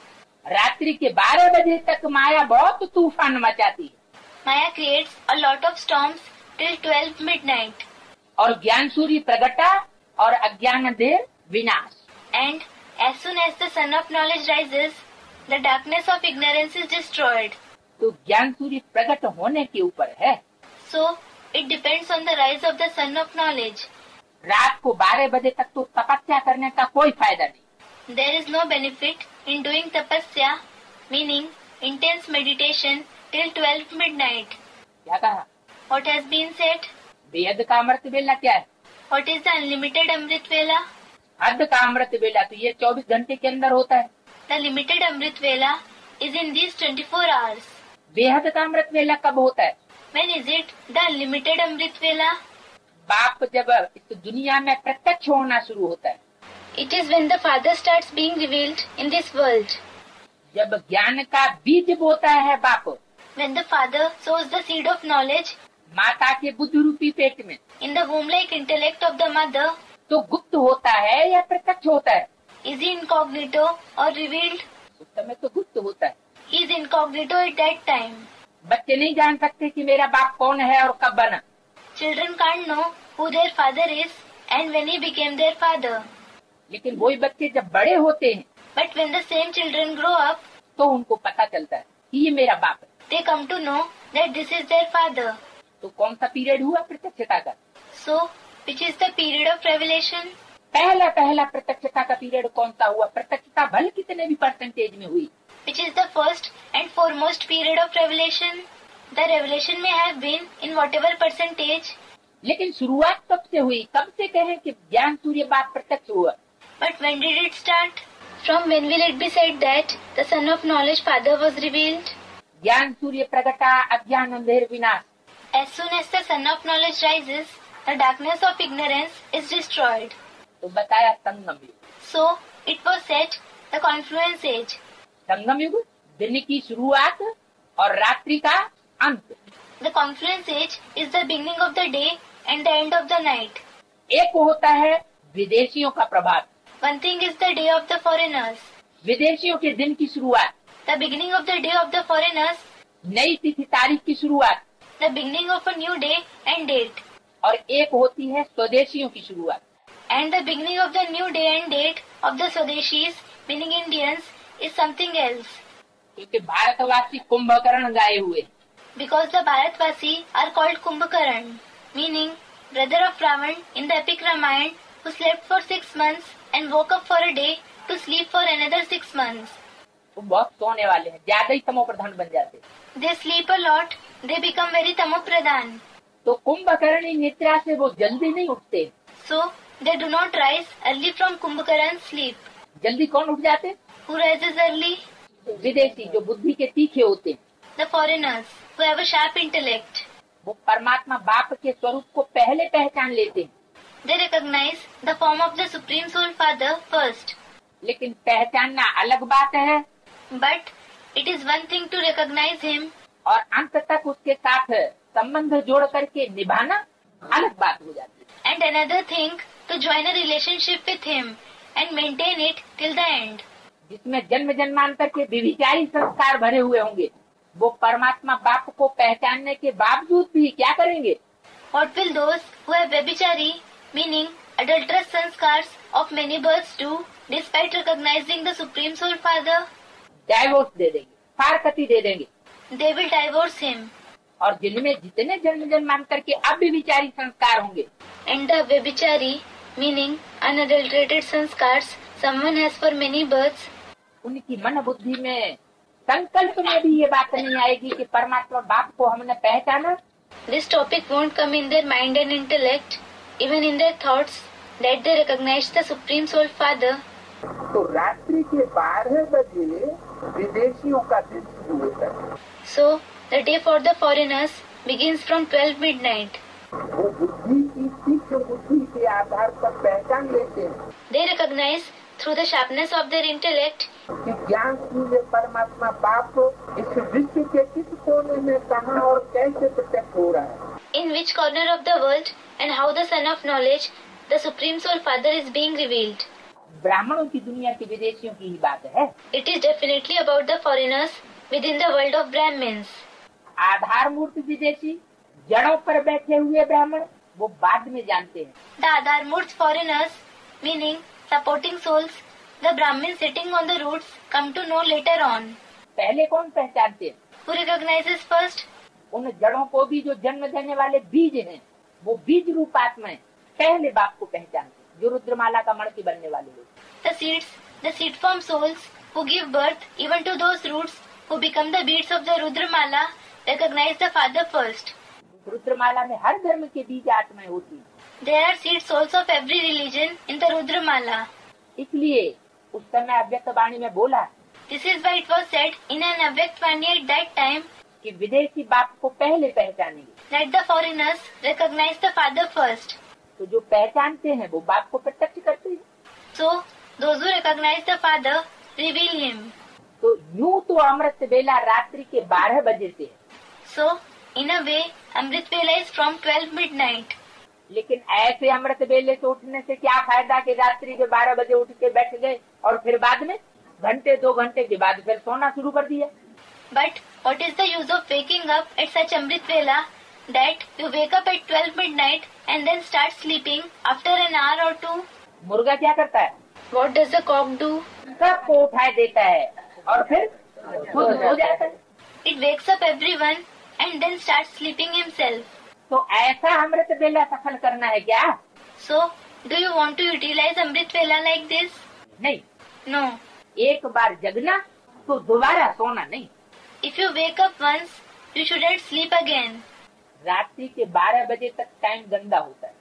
रात्रि के 12 बजे तक माया बहुत तूफान मचाती है। Maya creates a lot of storms till 12 midnight. और ज्ञान सूर्य प्रगटा और अज्ञान देर विनाश। And as soon as the sun of knowledge rises, the darkness of ignorance is destroyed. तो ज्ञान सूर्य प्रकट होने के ऊपर है। So, it depends on the rise of the sun of knowledge. रात को 12 बजे तक तो तपस्या करने का कोई फायदा नहीं। There is no benefit in doing tapasya, meaning intense meditation, till 12 midnight. क्या कहा? What has been said? बेहद का अमृत वेला क्या है? What is the unlimited Amrit Vela? हद का अमृत वेला तो ये 24 घंटे के अंदर होता है। The limited Amrit Vela is in these 24 hours. बेहद का अमृत वेला कब होता है? When is it the unlimited Amrit Vela? बाप जब इस दुनिया में प्रत्यक्ष होना शुरू होता है। It is when the Father starts being revealed in this world. जब ज्ञान का बीज बोता है बाप, When the Father sows the seed of knowledge माता के बुद्ध रूपी पेट में, in the womb-like intellect of the mother, तो गुप्त होता है या प्रत्यक्ष होता है? is he incognito or revealed? उस समय तो गुप्त होता है। He is incognito at that time. बच्चे नहीं जान सकते कि मेरा बाप कौन है और कब बना। Children can't know who their father is and when he became their father. लेकिन वही बच्चे जब बड़े होते हैं But when the same children grow up, तो उनको पता चलता है कि ये मेरा बाप है। they come to know that this is their father. तो कौन सा पीरियड हुआ प्रत्यक्षता का? So, which is the period of revelation? पहला प्रत्यक्षता का पीरियड कौन सा हुआ? प्रत्यक्षता भले कितने भी परसेंटेज में हुई, Which is the first and foremost period of revelation? The revelation may have been in whatever percentage, लेकिन शुरुआत कब से हुई? कब से कहें कि ज्ञान सूर्य बाप प्रत्यक्ष हुआ? but when did it start? From when will it be said that the Son of Knowledge Father was revealed? ज्ञान सूर्य प्रगटा अज्ञान अंधेर विनाश। As soon as the Son of Knowledge rises, the darkness of ignorance is destroyed. तो बताया संगम युग। So, it was said the confluence age. संगम युग दिन की शुरुआत और रात्रि का अंत। The confluence age is the beginning of the day and the end of the night. एक होता है विदेशियों का प्रभात, One thing is the day of the foreigners. विदेशियों के दिन की शुरुआत, The beginning of the day of the foreigners, नई तिथि तारीख की शुरुआत, the beginning of a new day and date. और एक होती है स्वदेशियों की शुरुआत। And the beginning of the new day and date of the Swadeshis, meaning Indians, is something else. क्योंकि भारतवासी कुंभकर्ण गाए हुए। Because the Bharatvasi are called Kumbhakaran, meaning brother of Ravan in the epic Ramayana, who slept for 6 months and woke up for a day to sleep for another 6 months. वो बहुत सोने वाले हैं, ज्यादा ही तमो प्रधान बन जाते। They sleep a lot, they become very tamopradhan. तो कुंभकर्णी निद्रा से वो जल्दी नहीं उठते। So they do not rise early from Kumbhakaran's sleep. जल्दी कौन उठ जाते? Who rises early? विदेशी, जो बुद्धि के तीखे होते हैं। The foreigners, who have a sharp intellect. वो परमात्मा बाप के स्वरूप को पहले पहचान लेते हैं। They recognize the form of the Supreme Soul Father first. लेकिन पहचानना अलग बात है, But it is one thing to recognize him और अंत तक उसके साथ संबंध जोड़ करके निभाना अलग बात हो जाती है। and another thing to join a relationship with him and maintain it till the end. जिसमें जन्म जन्मांतर के विभिचारी संस्कार भरे हुए होंगे, वो परमात्मा बाप को पहचानने के बावजूद भी क्या करेंगे? What will those who have Vyabhichari, meaning adulterous sanskars of many births do, despite recognizing the Supreme Soul Father? Divorce दे देंगे, फारकती दे देंगे। They will divorce him. और जिनमें जितने जन्म जन्मांतर के अव्यभिचारी संस्कार होंगे, And the Vyabhichari, meaning unadulterated sanskars someone has for many births, उनकी मन बुद्धि में संकल्प में भी ये बात नहीं आएगी कि परमात्मा बाप को हमने पहचाना। this topic won't come in their mind and intellect, even in their thoughts, that they recognize the Supreme Soul Father. तो रात्रि के 12 बजे विदेशियों का दिन शुरू होता है। So the day for the foreigners begins from 12 midnight. वो बुद्धि की तीक्ष्ण बुद्धि के आधार पर पहचान लेते हैं They recognize through the sharpness of their intellect कि ज्ञान सूर्य परमात्मा बाप इस विश्व के किस कोने में कहाँ और कैसे प्रत्यक्ष हो रहा है। in which corner of the world and how the Son of Knowledge, the Supreme Soul Father, is being revealed. ब्राह्मणों की दुनिया के विदेशियों की ही बात है। It is definitely about the foreigners within the world of Brahmins. आधार मूर्ति विदेशी, जड़ों पर बैठे हुए ब्राह्मण, वो बाद में जानते हैं। The Adhyatmik foreigners, meaning supporting souls, the Brahmins sitting on the roots, come to know later on. पहले कौन पहचानते हैं? Who recognizes first? उन जड़ों को भी जो जन्म देने वाले बीज हैं, वो बीज रूप आत्माएं पहले बाप को पहचानते हैं, जो रुद्रमाला का मणि बनने वाले लोग। The seeds, the seed form souls who give birth even to those roots who become the beads of the Rudramala, recognize the Father first. रुद्रमाला में हर धर्म के बीज आत्माएं होती हैं। There are seed souls of every religion in the Rudramala. इसलिए उस समय अव्यक्त वाणी में बोला This is why it was said in an Adhyatmik at that time कि विदेशी बाप को पहले पहचानेंगे। that the foreigners recognize the Father first. तो जो पहचानते हैं वो बाप को प्रत्यक्ष करते हैं। So those who recognize the Father reveal him. तो यूं तो अमृत वेला रात्रि के 12 बजे से है, So in a way Amrit Vela is from 12 midnight. लेकिन ऐसे अमृत वेले से उठने से क्या फायदा कि रात्रि के 12 बजे उठ के बैठ गए और फिर बाद में घंटे 2 घंटे के बाद फिर सोना शुरू कर दिया। But what is the use of waking up at such Amrit Vela that you wake up at 12 midnight and then start sleeping after an hour or two? मुर्गा क्या करता है? What does the cock do? सबको उठाए देता है और फिर खुद सो जाता है। It wakes up everyone and then starts sleeping himself. तो ऐसा अमृत वेला सफल करना है क्या? So, do you want to utilize Amrit Vela like this? नहीं। No. एक बार जगना तो दोबारा सोना नहीं। If you wake up once, you shouldn't sleep again. रात्रि के 12 बजे तक टाइम गंदा होता है।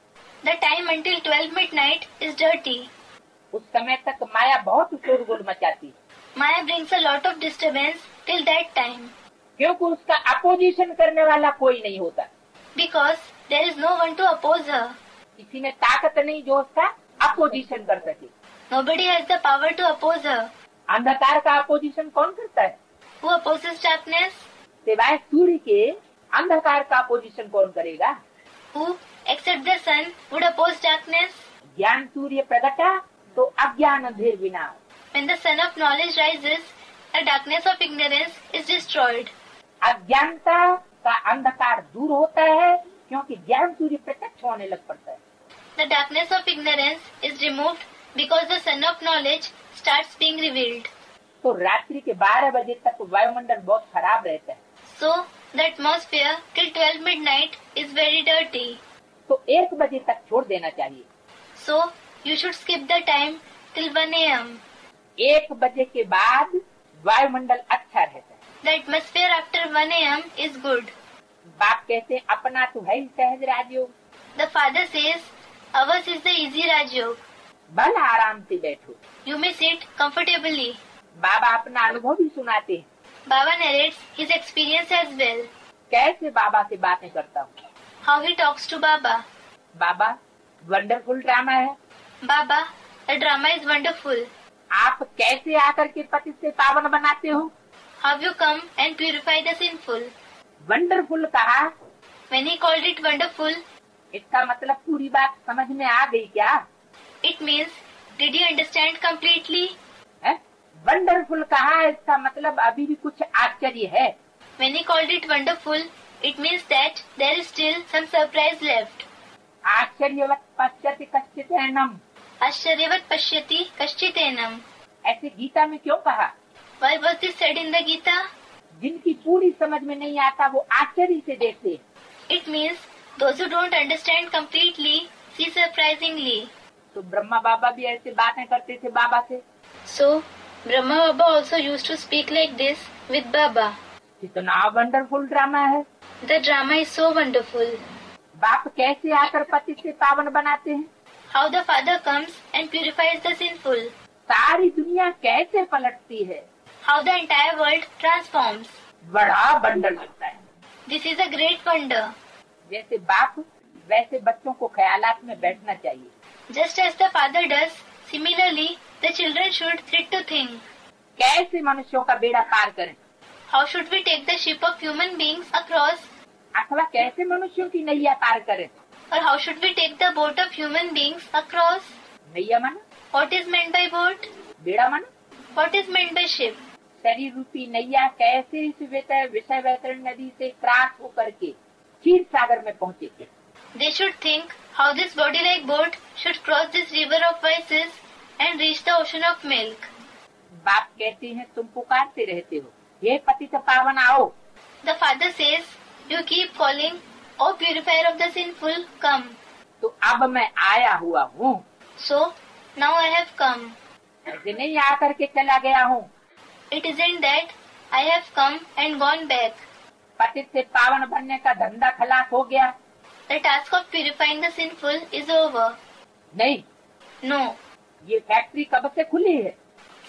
The time until 12 midnight is dirty. उस समय तक माया बहुत शोरगुल मचाती है, Maya brings a lot of disturbance till that time क्योंकि उसका अपोजिशन करने वाला कोई नहीं होता। because there is no one to oppose her. किसी में ताकत नहीं जो उसका अपोजिशन कर सके। Nobody has the power to oppose her. अंधकार का अपोजिशन कौन करता है? Who opposes darkness? सिवाय सूर्य के अंधकार का अपोजिशन कौन करेगा? Who, except the sun, would oppose darkness? ज्ञान सूर्य प्रगटा तो अज्ञान अंधेर विना। When the sun of knowledge rises, the darkness of ignorance is destroyed. अज्ञानता का अंधकार दूर होता है क्योंकि ज्ञान सूर्य प्रत्यक्ष होने लग पड़ता है। The darkness of ignorance is removed because the sun of knowledge starts being revealed. तो रात्रि के 12 बजे तक वायुमंडल बहुत खराब रहता है। So the atmosphere till 12 midnight is very dirty. तो 1 बजे तक छोड़ देना चाहिए। So you should skip the time till 1 a.m. 1 बजे के बाद वायुमंडल अच्छा रहता है। The atmosphere after 1 a.m. is good. बाप कहते हैं अपना तो है ही सहज राजयोग। The father says, ours is the easy Rajyog. भला आराम से बैठो। You may sit comfortably. बाबा अपना अनुभव भी सुनाते हैं। Baba narrates his experience as well. कैसे बाबा से बातें करता हूँ। How he talks to Baba. Baba wonderful drama है। Baba, the drama is wonderful. आप कैसे आकर के पति से पावन बनाते हो। How you come and purify the sinful. Wonderful कहा। When he called it wonderful, इसका मतलब पूरी बात समझ में आ गई क्या। it means, did you understand completely? Wonderful कहा, इसका मतलब अभी भी कुछ आश्चर्य है। When he called it wonderful, it means that there is still some surprise left. आश्चर्यवत पश्यति कश्चिदेनम। Ashcharyavat pashyati kaschitenam. ऐसे गीता में क्यों कहा। Why was this said in the Gita? जिनकी पूरी समझ में नहीं आता वो आश्चर्य से देखते हैं। It means those who don't understand completely see surprisingly. तो ब्रह्मा बाबा भी ऐसे बातें करते थे बाबा से। So Brahma Baba also used to speak like this with Baba. कितना वंडरफुल ड्रामा है। The drama is so wonderful. बाप कैसे आकर पति से पावन बनाते हैं। How the father comes and purifies the sinful. सारी दुनिया कैसे पलटती है। How the entire world transforms. बड़ा वंडर लगता है। This is a great wonder. जैसे बाप वैसे बच्चों को ख्यालात में बैठना चाहिए। Just as the father does, similarly the children should sit to think. कैसे मनुष्यों का बेड़ा पार करें। How should we take the ship of human beings across? अथवा कैसे मनुष्यों की नैया पार करें। Or how should we take the boat of human beings across? नैया माना। What is meant by boat? बेड़ा माना। What is meant by ship? शरीर रूपी नैया कैसे इस विषय वैतरण नदी से क्रॉस होकर के क्षीर सागर में पहुँचे। They should think how this body-like boat should cross this river of vices and reach the ocean of milk. बाप कहते हैं तुम पुकारते रहते हो, हे पतित पावन आओ। The father says, you keep calling, O purifier of the sinful, come. तो अब मैं आया हुआ हूँ। So now I have come. ऐसे नहीं आकर के चला गया हूँ। It isn't that I have come and gone back. पतित से पावन बनने का धंधा खलास हो गया। The task of purifying the sinful is over. नहीं। No. ये फैक्ट्री कब से खुली है।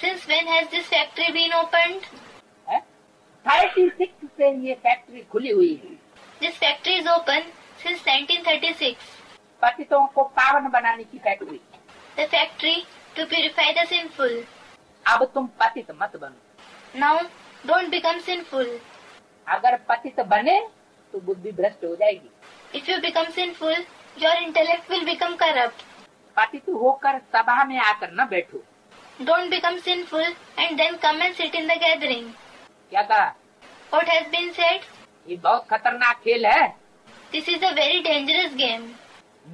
Since when has this factory been opened? 36 से ये फैक्ट्री खुली हुई है। This factory is open since 1936. पतितों को पावन बनाने की factory. The factory to purify the sinful. अब तुम पतित मत बनो। Now don't become sinful. अगर पतित बने तो बुद्धि भ्रष्ट हो जाएगी। If you become sinful, your intellect will become corrupt. पतित होकर सभा में आकर न बैठो। Don't become sinful and then come and sit in the gathering. क्या कहा। What has been said? ये बहुत खतरनाक खेल है। This is a very dangerous game.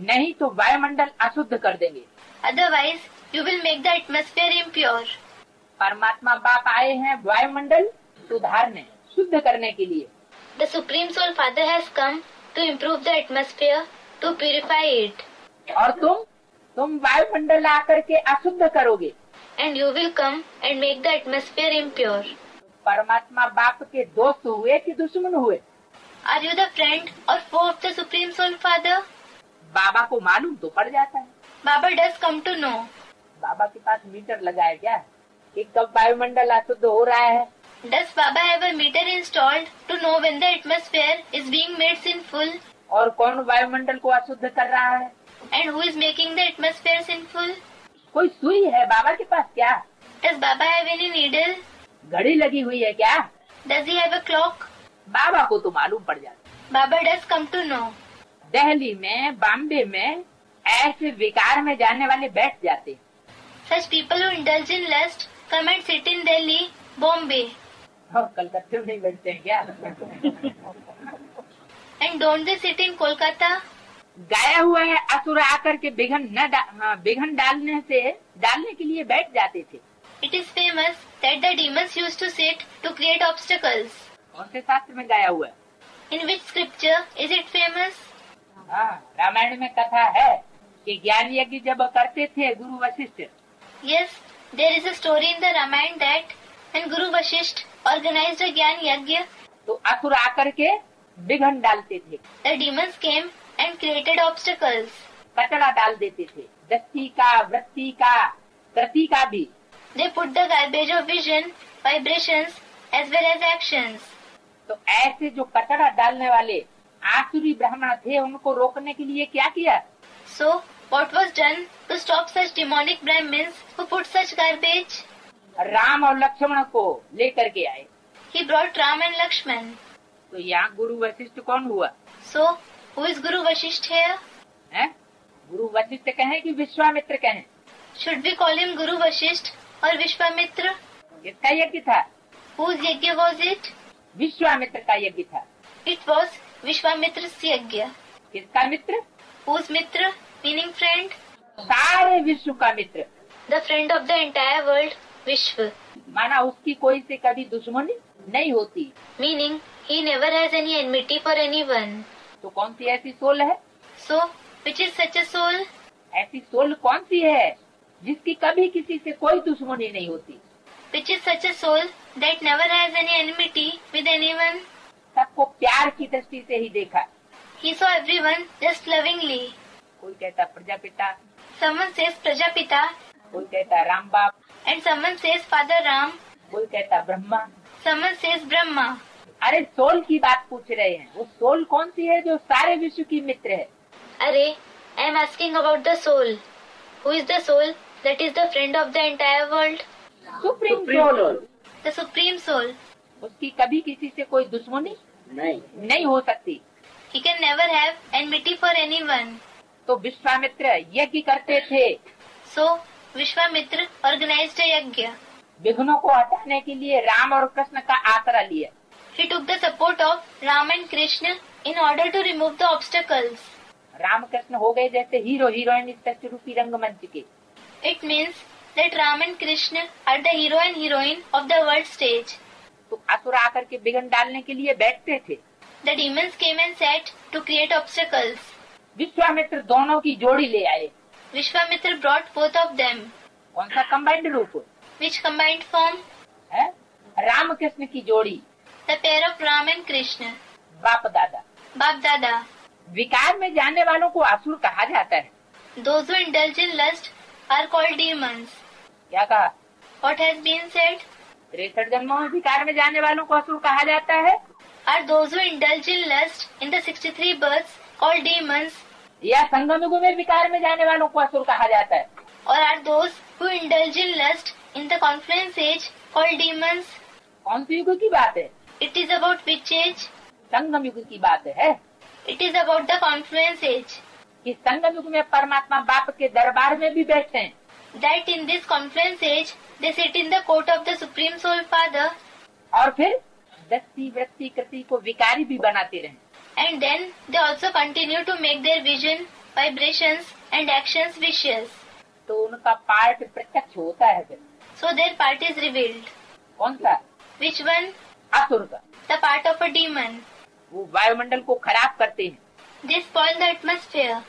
नहीं तो वायुमंडल अशुद्ध कर देंगे। Otherwise, you will make the atmosphere impure. परमात्मा बाप आए हैं वायुमंडल सुधारने, शुद्ध करने के लिए। The Supreme Soul Father has come to improve the atmosphere, to purify it. और तुम वायुमंडल आकर के अशुद्ध करोगे। And you will come and make the atmosphere impure. परमात्मा बाप के दोस्त हुए कि दुश्मन हुए। Are you the friend or foe of the Supreme Soul Father? बाबा को मालूम तो पड़ जाता है। Baba does come to know. बाबा के पास मीटर लगा है क्या कि कब वायुमंडल अशुद्ध हो रहा है। Does Baba have a meter installed to know when the atmosphere is being made sinful? और कौन वायुमंडल को अशुद्ध कर रहा है। And who is making the atmosphere sinful? कोई सुई है बाबा के पास क्या। Does Baba have any needle? घड़ी लगी हुई है क्या। Does he have a clock? बाबा को तो मालूम पड़ जाता। Baba does come to know. Delhi में, बॉम्बे में ऐसे विकार में जाने वाले बैठ जाते। Such people who indulge in lust come and sit in Delhi, Bombay. और कलकत्ते में नहीं बैठते हैं क्या। And don't they sit in Kolkata? गाया हुआ है असुर आकर के बिघन डालने के लिए बैठ जाते थे। It is famous that the demons used to sit to create obstacles. कौन से शास्त्र में गाया हुआ है? In which scripture is it famous? हाँ, रामायण में कथा है कि ज्ञान यज्ञ जब करते थे गुरु Vashishtha, Yes, there is a story in the Ramayana that when Guru Vashisht organized a Gyan Yajna, तो असुर आकर के विघ्न डालते थे, the demons came and created obstacles. कचरा डाल देते थे, दस्ती का, वृत्ति का, कृति का भी। They put the garbage of vision, vibrations as well as actions. तो ऐसे जो कचरा डालने वाले आसुरी ब्राह्मण थे, उनको रोकने के लिए क्या किया? So, what was done to stop such demonic Brahmins who put such garbage? Ram और लक्ष्मण को लेकर के आए। He brought Ram and Lakshman. तो यहाँ गुरु वशिष्ठ कौन हुआ? So, who is Guru Vashisht here? है? गुरु वशिष्ठ कहें कि विश्वामित्र कहें? Should we call him Guru Vashisht or Vishwamitra? किसका यज्ञ था? Whose yajna was it? Vishwamitra का यज्ञ था। It was Vishwamitra's yajna. किसका मित्र? Whose Mitra? Meaning friend? सारे विश्व का मित्र। The friend of the entire world, Vishwa. माना उसकी कोई से कभी दुश्मनी नहीं होती। Meaning, he never has any enmity for anyone. तो कौन सी ऐसी सोल है? So, which is such a soul? ऐसी सोल कौन सी है जिसकी कभी किसी से कोई दुश्मनी नहीं होती? Which is such a soul that never has any enmity with anyone? सबको प्यार की दृष्टि से ही देखा। He saw everyone just lovingly. कोई कहता प्रजापिता, Someone says Prajapita, कोई कहता राम बाप, and someone says Father Ram, कोई कहता ब्रह्मा। someone says Brahma. अरे सोल की बात पूछ रहे हैं। वो सोल कौन सी है जो सारे विश्व की मित्र है? Arey, I am asking about the soul. Who is the soul that is the friend of the entire world? Supreme soul. The Supreme Soul. उसकी कभी किसी से कोई दुश्मनी नहीं हो सकती। He can never have enmity for anyone. तो विश्वामित्र यज्ञ करते थे। So, Vishwamitra organized a yajna. विघ्नों को हटाने के लिए राम और कृष्ण का आसरा लिया। He took the support of Ram and Krishna in order to remove the obstacles. Ram Krishna हो गए जैसे हीरो हीरोइन इस सत्य रूपी रंगमंच के। It means that Ram and Krishna are the hero and heroine of the world stage. तो असुर आकर के विघ्न डालने के लिए बैठते थे। The demons came and sat to create obstacles. Vishwamitra दोनों की जोड़ी ले आए। Vishwamitra brought both of them. कौन सा कंबाइंड रूप Which combined form? है? राम कृष्ण की जोड़ी, The pair of Ram and Krishna. बाप दादा। Bap Dada. विकार में जाने वालों को असुर कहा जाता है। Those who indulge in lust are called demons. क्या कहा? What has been said? 63 जन्मों में विकार में जाने वालों को असुर कहा जाता है। Are those who indulge in lust in the 63 births called demons? या संगम युग में विकार में जाने वालों को असुर कहा जाता है। Or are those who indulge in lust in the confluence age called demons? कौन सी युग की बात है? It is about which age? संगम युग की बात है It is about the confluence age. कि संगम युग में परमात्मा बाप के दरबार में भी बैठे हैं। That in this confluence age they sit in the court of the Supreme Soul Father. और फिर दस्ती वृत्ति कृति को विकारी भी बनाते रहे। And then they also continue to make their vision, vibrations and actions vicious. तो उनका पार्ट प्रत्यक्ष होता है फिर। So their part is revealed. कौन सा? Which one? असुर का। The part of a demon. वो वायुमंडल को खराब करते हैं। They spoil the atmosphere.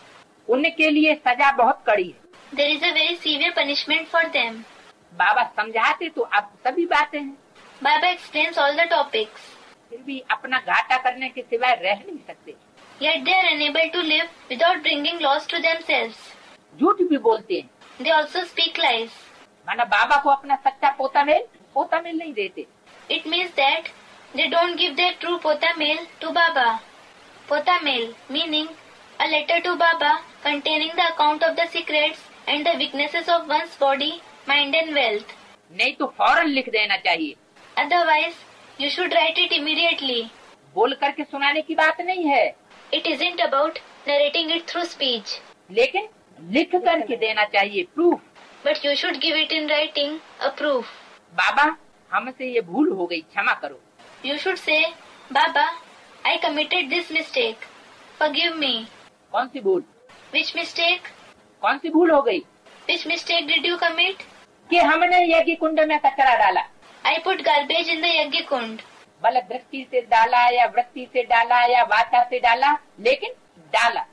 उनके लिए सजा बहुत कड़ी है। There is a very severe punishment for them. बाबा समझाते तो अब सभी बातें हैं, Baba explains all the topics. फिर भी अपना घाटा करने के सिवाय रह नहीं सकते। Yet they are unable to live without bringing loss to themselves. झूठ भी बोलते हैं। They also speak lies. माना बाबा को अपना सच्चा पोता मेल नहीं देते। It means that they don't give their true pota mail to Baba. Pota mail meaning a letter to Baba containing the account of the secrets and the weaknesses of one's body, mind and wealth. नहीं तो फौरन लिख देना चाहिए। Otherwise, you should write it immediately. बोल करके सुनाने की बात नहीं है, It isn't about narrating it through speech, लेकिन लिख करके देना चाहिए, proof. but you should give it in writing, a proof. बाबा हमसे ये भूल हो गई, क्षमा करो। You should say, Baba, I committed this mistake. Forgive me. कौन सी भूल? Which mistake? कौन सी भूल हो गई? Which mistake did you commit? कि हमने यज्ञ कुंड में कचरा डाला। I put garbage in the yajna kund. भले दृष्टि से डाला या वृत्ति से डाला या वाचा से डाला, लेकिन डाला।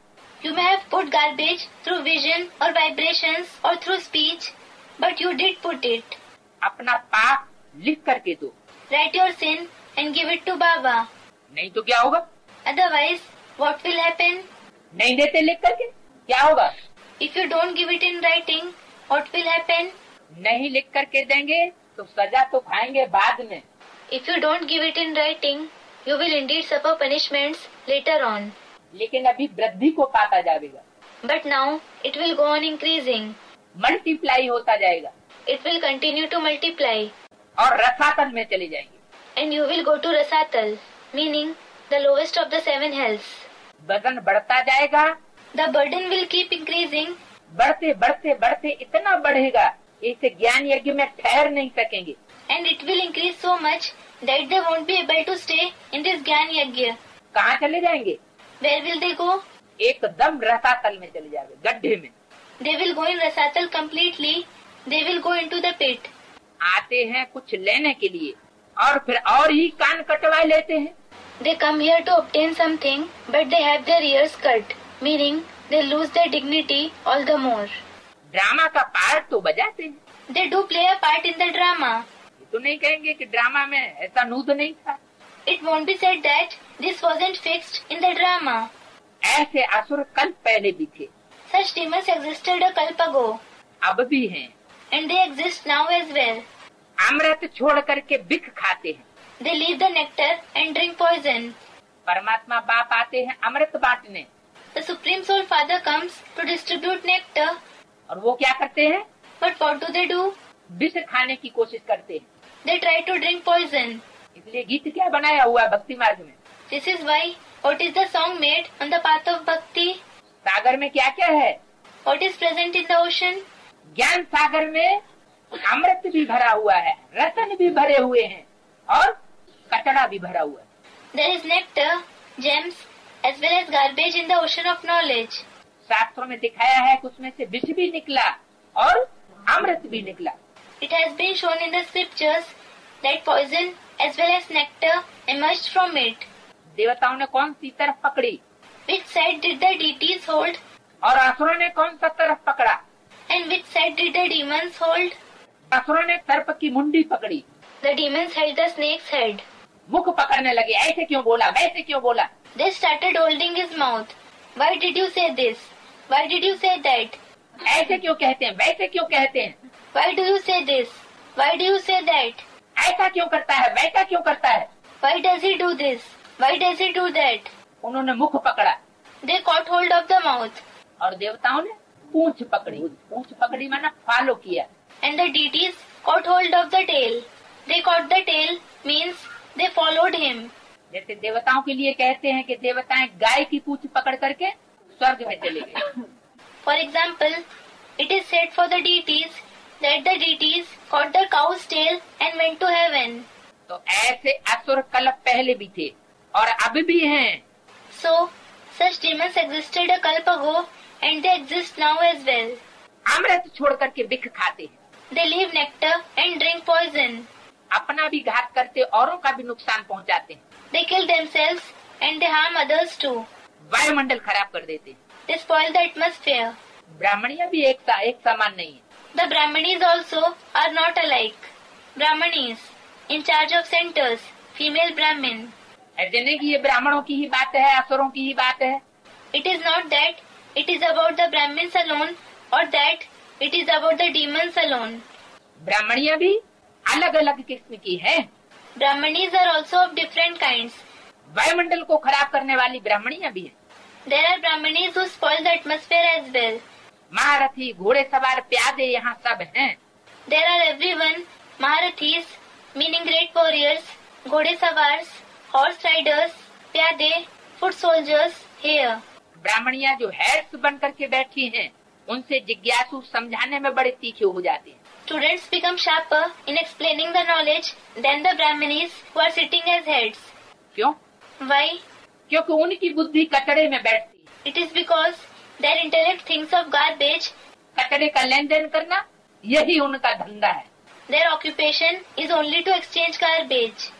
You may have put garbage through vision or vibrations or through speech, but you did put it. अपना पाप लिख करके दो। Write your sin and give it to Baba. नहीं तो क्या होगा? Otherwise, what will happen? नहीं देते लिख करके क्या होगा? If you don't give it in writing, what will happen? नहीं लिख करके देंगे तो सजा तो खाएंगे बाद में। If you don't give it in writing, you will indeed suffer punishments later on. लेकिन अभी वृद्धि को पाता जाएगा। But now it will go on increasing. Multiply होता जाएगा। It will continue to multiply. और रसातल में चले जाएंगे। And you will go to Rasatal, meaning the lowest of the 7 hells. वजन बढ़ता जाएगा। The burden will keep increasing. बढ़ते बढ़ते बढ़ते इतना बढ़ेगा, इस ज्ञान यज्ञ में ठहर नहीं सकेंगे। And it will increase so much that they won't be able to stay in this Gyan Yajna. कहाँ चले जाएंगे? Where will they go? एकदम रसातल में चले जाएंगे, गड्ढे में। They will go in Rasatal completely. They will go into the pit. आते हैं कुछ लेने के लिए और फिर और ही कान कटवा लेते हैं। They come here to obtain something, but they have their ears cut, meaning they lose their dignity all the more. Drama का पार्ट तो बजाते हैं। They do play a part in the drama. ये तो नहीं कहेंगे कि ड्रामा में ऐसा नूत नहीं था। It won't be said that this wasn't fixed in the drama. ऐसे असुर कल पहले भी थे। Such demons existed a kalp ago. अब भी हैं। And they exist now as well. अमृत छोड़ करके बिख खाते हैं। They leave the nectar and drink poison. परमात्मा बाप आते हैं अमृत बांटने। The Supreme Soul Father comes to distribute nectar. और वो क्या करते हैं? But what do they do? विष खाने की कोशिश करते हैं। They try to drink poison. इसलिए गीत क्या बनाया हुआ है भक्ति मार्ग में? This is why what is the song made on the path of bhakti? सागर में क्या क्या है? What is present in the ocean? ज्ञान सागर में अमृत भी भरा हुआ है, रतन भी भरे हुए हैं और कचरा भी भरा हुआ है। There is nectar, gems, as well as garbage in the ocean of knowledge. शास्त्रों में दिखाया है कि उसमें से विष भी निकला और अमृत भी निकला। It has been shown in the scriptures that poison as well as nectar emerged from it. देवताओं ने कौन सी तरफ पकड़ी? Which side did the deities hold? और असुरों ने कौन सा तरफ पकड़ा? And which side did the demons hold? असुरों ने सर्प की मुंडी पकड़ी। The demons held the snake's head. मुख पकड़ने लगे, ऐसे क्यों बोला, वैसे क्यों बोला। They started holding his mouth. Why did you say this? Why did you say that? ऐसे क्यों कहते हैं, वैसे क्यों कहते हैं। Why do you say this? Why do you say that? ऐसा क्यों करता है, वैसा क्यों करता है। Why does he do this? Why does he do that? उन्होंने मुख पकड़ा। They caught hold of the mouth. और देवताओं ने पूंछ पकड़ी। पूंछ पकड़ी माना फॉलो किया। And the deities caught hold of the tail. They caught the tail means they followed him. जैसे देवताओं के लिए कहते हैं कि देवताएं गाय की पूंछ पकड़ करके स्वर्ग में चले गए। For example, it is said for the deities that the deities caught the cow's tail and went to heaven. तो ऐसे असुर कल पहले भी थे और अब भी हैं। So, such demons existed a kalp ago and they exist now as well. अमृत छोड़ करके बिख खाते हैं। They leave nectar and drink poison. अपना भी घात करते, औरों का भी नुकसान पहुंचाते हैं। They kill themselves and they harm others too. वायुमंडल खराब कर देते हैं। They spoil the atmosphere. ब्राह्मणियां भी एक समान नहीं है। The Brahmanis also are not alike. Brahmanis, in charge of centers, female Brahmin. ऐसे नहीं कि ये ब्राह्मणों की ही बात है, असुरों की ही बात है। It is not that it is about the Brahmins alone or that it is about the demons alone. ब्राह्मणियां भी अलग अलग किस्म की है। Brahmanis are also of different kinds. वायुमंडल को खराब करने वाली ब्राह्मणियां भी है। There are Brahmanis who spoil the atmosphere as well. महारथी, घोड़े सवार, प्यादे यहाँ सब हैं। There are everyone, Maharathis, meaning great warriors, Ghode Savars, horse riders, Pyade, foot soldiers here. ब्राह्मणियां जो हैर्स बन करके बैठी हैं, उनसे जिज्ञासु समझाने में बड़े तीखे हो जाते हैं। Students become sharper in explaining the knowledge than the Brahmanis who are sitting as heads. क्यों? Why? क्योंकि उनकी बुद्धि कचड़े में बैठती है। It is because their intellect thinks of garbage. कचड़े का लेन देन करना यही उनका धंधा है। Their occupation is only to exchange garbage.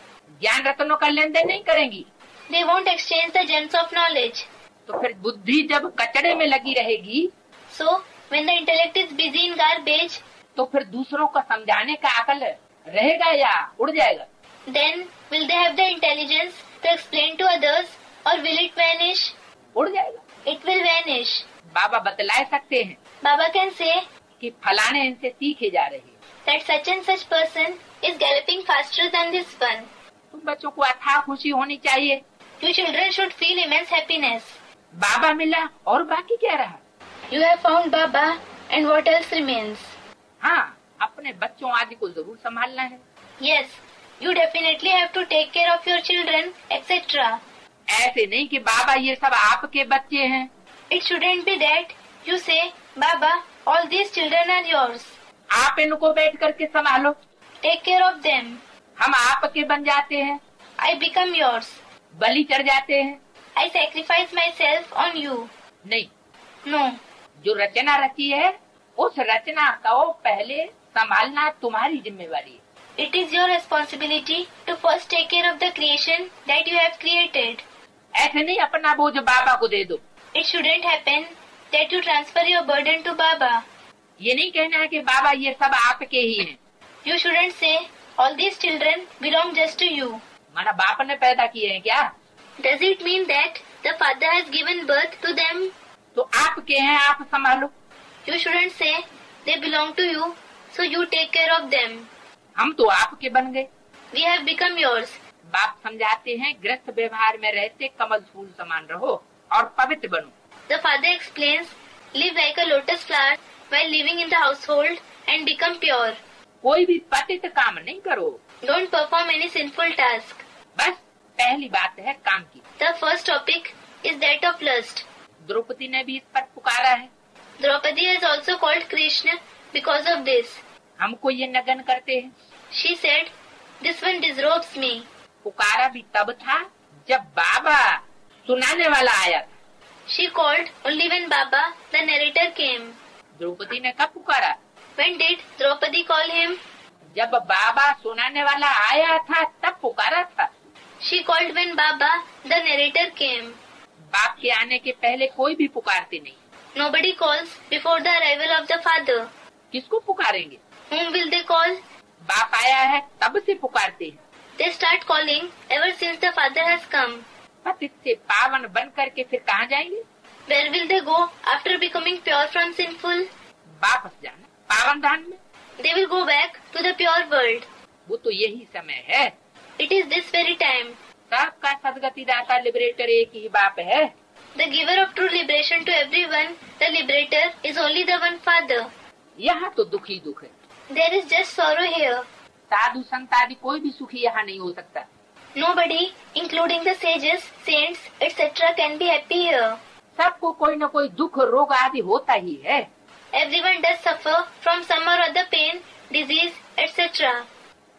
ज्ञान रत्नों का लेन देन नहीं करेंगी। They won't exchange the gems of knowledge. तो फिर बुद्धि जब कचड़े में लगी रहेगी, So, when the intellect is busy in garbage, तो फिर दूसरों को समझाने का अकल रहेगा या उड़ जाएगा? then will they have the intelligence to explain to others, or will it vanish? उड़ जाएगा। It will vanish. बाबा बतला सकते हैं Baba can say कि फलाने इनसे सीखे जा रहे हैं। that such and such person is galloping faster than this one. तुम बच्चों को अथाह खुशी होनी चाहिए। You children should feel immense happiness. बाबा मिला और बाकी क्या रहा? You have found Baba, and what else remains? हाँ, अपने बच्चों आदि को जरूर संभालना है। Yes, you definitely have to take care of your children, etc. ऐसे नहीं कि बाबा ये सब आपके बच्चे हैं। It shouldn't be that you say, Baba, all these children are yours. आप इनको बैठ करके संभालो। Take care of them. हम आपके बन जाते हैं, I become yours. बलि चढ़ जाते हैं। I sacrifice myself on you. नहीं, No. जो रचना रची है उस रचना को पहले संभालना तुम्हारी जिम्मेवारी है। It is your responsibility to first take care of the creation that you have created. ऐसे नहीं अपना बोझ बाबा को दे दो। It shouldn't happen that you transfer your burden to Baba. ये नहीं कहना है कि बाबा ये सब आपके ही हैं। You shouldn't say, all these children belong just to you. माना बाप ने पैदा किए हैं क्या? Does it mean that the Father has given birth to them? तो आपके हैं, आप संभालो। You shouldn't say, they belong to you, so you take care of them. हम तो आपके बन गए। We have become yours. बाप समझाते हैं गृहस्थ व्यवहार में रहते कमल फूल समान रहो और पवित्र बनो। The Father explains, live like a lotus flower while living in the household and become pure. कोई भी पतित काम नहीं करो। Don't perform any sinful task. बस पहली बात है काम की। The first topic is that of lust. Draupadi ने भी इस पर पुकारा है। Draupadi has also called Krishna because of this. हमको ये नगन करते हैं। She said, this one disrobes me. पुकारा भी तब था जब बाबा सुनाने वाला आया था। She called only when Baba, the narrator, came. Draupadi ने कब पुकारा? When did Draupadi call him? जब बाबा सुनाने वाला आया था तब पुकारा था। She called when Baba, the narrator, came. बाप के आने के पहले कोई भी पुकारते नहीं। Nobody calls before the arrival of the Father. किसको पुकारेंगे? Whom will they call? बाप आया है तब से पुकारते हैं। They start calling ever since the Father has come. पतित से पावन बन करके फिर कहाँ जाएंगे? Where will they go after becoming pure from sinful? वापस जाना पावन धाम में। They will go back to the pure world. वो तो यही समय है। It is this very time. सबका सदगति दाता लिबरेटर एक ही बाप है। The giver of true liberation to everyone, the liberator, is only the one Father. यहाँ तो दुख ही दुख है। There is just sorrow here. साधु संत आदि कोई भी सुखी यहाँ नहीं हो सकता। Nobody, including the sages, saints, etc., can be happy here. सबको कोई न कोई दुख रोग आदि होता ही है। Everyone does suffer from some or other pain, disease, etc.